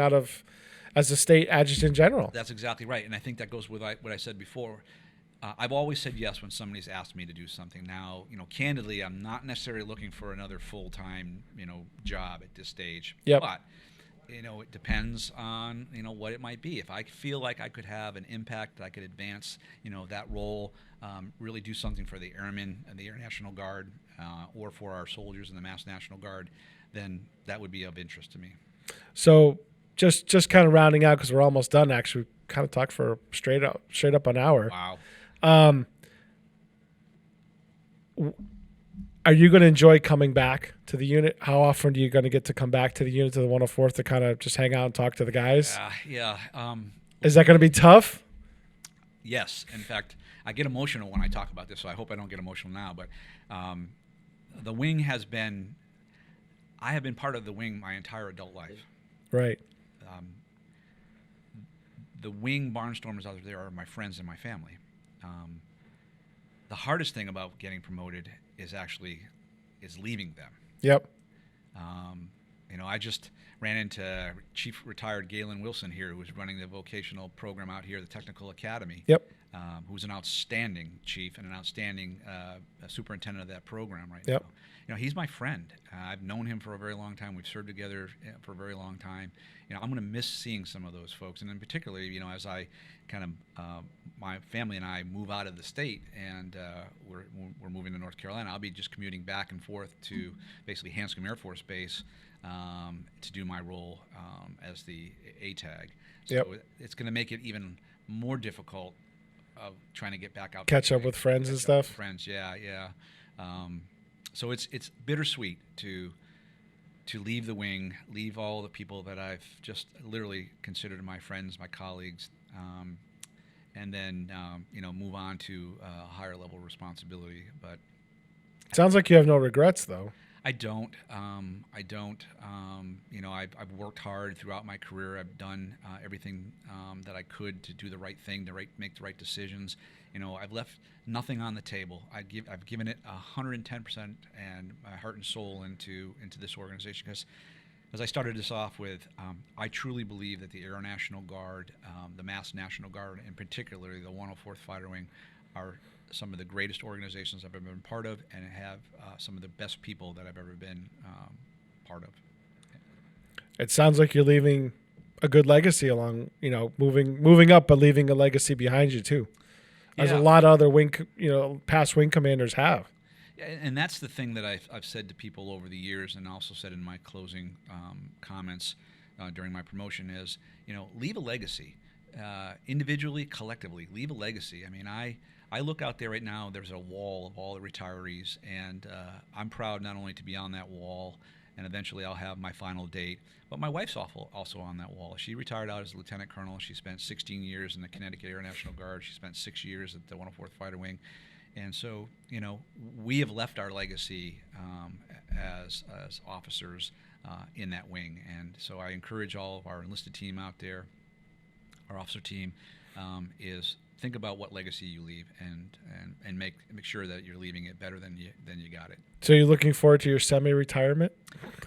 as a state adjutant general. That's exactly right, and I think that goes with what I said before. I've always said yes when somebody's asked me to do something. Now, candidly, I'm not necessarily looking for another full-time, job at this stage. Yep. But, it depends on, what it might be. If I feel like I could have an impact, that I could advance, that role, really do something for the airmen and the Air National Guard, or for our soldiers in the Mass National Guard, then that would be of interest to me. So just kind of rounding out, because we're almost done, actually. We kind of talked for straight up an hour. Wow. Are you going to enjoy coming back to the unit? How often are you going to get to come back to the unit, to the 104th, to kind of just hang out and talk to the guys? Yeah. Is that going to be tough? Yes. In fact, I get emotional when I talk about this, so I hope I don't get emotional now. But the wing I have been part of the wing my entire adult life. Right. The wing barnstormers out there are my friends and my family. The hardest thing about getting promoted is leaving them. Yep. I just ran into Chief Retired Galen Wilson here, who was running the vocational program out here, the Technical Academy. Yep. Who's an outstanding chief and an outstanding superintendent of that program right Yep. now. He's my friend. I've known him for a very long time. We've served together for a very long time. I'm going to miss seeing some of those folks, and then particularly, as I kind of my family and I move out of the state, and we're moving to North Carolina. I'll be just commuting back and forth to basically Hanscom Air Force Base to do my role as the ATAG. So Yep. it's going to make it even more difficult of trying to get back out. Catch up with friends and stuff. Friends, yeah. So it's bittersweet to leave the wing, leave all the people that I've just literally considered my friends, my colleagues, and then move on to a higher level responsibility. But sounds like you have no regrets, though. I don't. I've worked hard throughout my career. I've done everything that I could to do the right thing, make the right decisions. I've left nothing on the table. I've given it 110% and my heart and soul into this organization, because as I started this off with, I truly believe that the Air National Guard, the Mass National Guard, and particularly the 104th Fighter Wing, are some of the greatest organizations I've ever been part of, and have some of the best people that I've ever been part of. It sounds like you're leaving a good legacy along, moving up, but leaving a legacy behind you too, as a lot of other past wing commanders have. And that's the thing that I've said to people over the years, and also said in my closing comments during my promotion is, leave a legacy. individually, collectively, leave a legacy. I mean, I look out there right now, there's a wall of all the retirees, and I'm proud not only to be on that wall, and eventually I'll have my final date, but my wife's also on that wall. She retired out as a lieutenant colonel. She spent 16 years in the Connecticut Air National Guard. She spent 6 years at the 104th Fighter Wing. And so, we have left our legacy as officers in that wing. And so I encourage all of our enlisted team out there, our officer team, is think about what legacy you leave and make sure that you're leaving it better than you got it. So you're looking forward to your semi-retirement?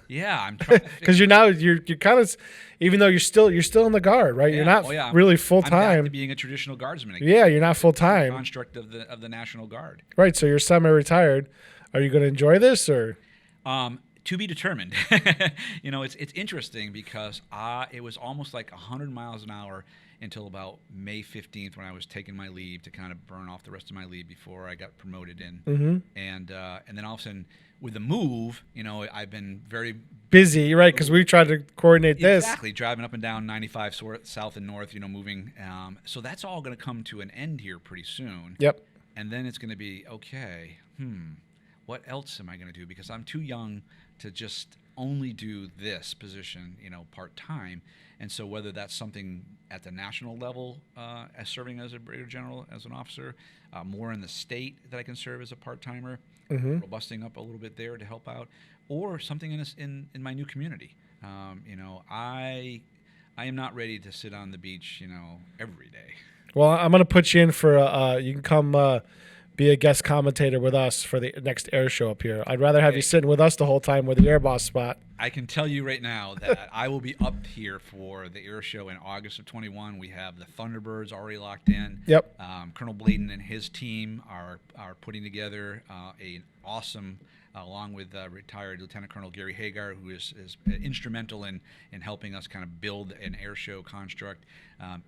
Yeah, I'm trying to because you're kind of, even though you're still in the Guard, right? Yeah. You're not really full I'm back time. to being a traditional guardsman again. Yeah, you're not full time. Construct of the National Guard. Right. So you're semi-retired. Are you going to enjoy this or? To be determined. It's interesting because it was almost like 100 miles an hour until about May 15th when I was taking my leave to kind of burn off the rest of my leave before I got promoted in. Mm-hmm. And then all of a sudden, with the move, I've been very busy, right? Because we tried to coordinate this. Exactly, driving up and down 95 south and north, moving. So that's all going to come to an end here pretty soon. Yep. And then it's going to be, okay, what else am I going to do? Because I'm too young to just only do this position, part-time. And so whether that's something at the national level as serving as a brigadier general, as an officer, more in the state that I can serve as a part-timer, robusting up a little bit there to help out, or something in my new community. I am not ready to sit on the beach, every day. Well, I'm going to put you in for you can come be a guest commentator with us for the next air show up here. I'd rather have you sitting with us the whole time with the air boss spot. I can tell you right now that I will be up here for the air show in August of 21. We have the Thunderbirds already locked in. Yep. Colonel Bladen and his team are putting together an awesome, along with retired Lieutenant Colonel Gary Hagar, who is instrumental in helping us kind of build an air show construct.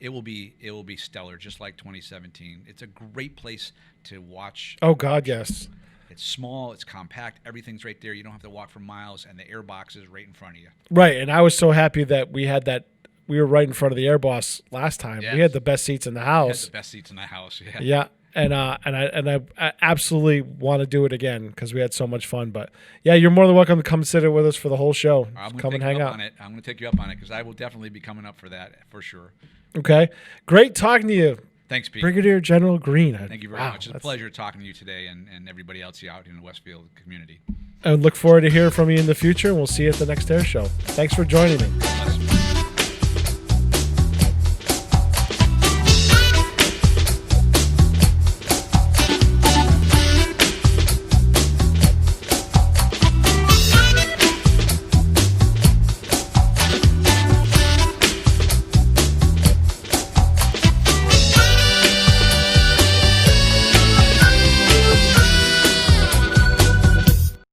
It will be stellar, just like 2017. It's a great place to watch. Oh God, yes. It's small, it's compact, everything's right there. You don't have to walk for miles, and the air box is right in front of you. Right, and I was so happy that we had that. We were right in front of the air boss last time. Yes. We had the best seats in the house. We had the best seats in the house. Yeah. Yeah, and I absolutely want to do it again because we had so much fun. But yeah, you're more than welcome to come sit with us for the whole show. Come and hang out. I'm going to take you up on it because I will definitely be coming up for that for sure. Okay, great talking to you. Thanks, Pete. Brigadier General Green. Thank you very much. It's a pleasure talking to you today and everybody else out in the Westfield community. I look forward to hearing from you in the future, and we'll see you at the next air show. Thanks for joining me.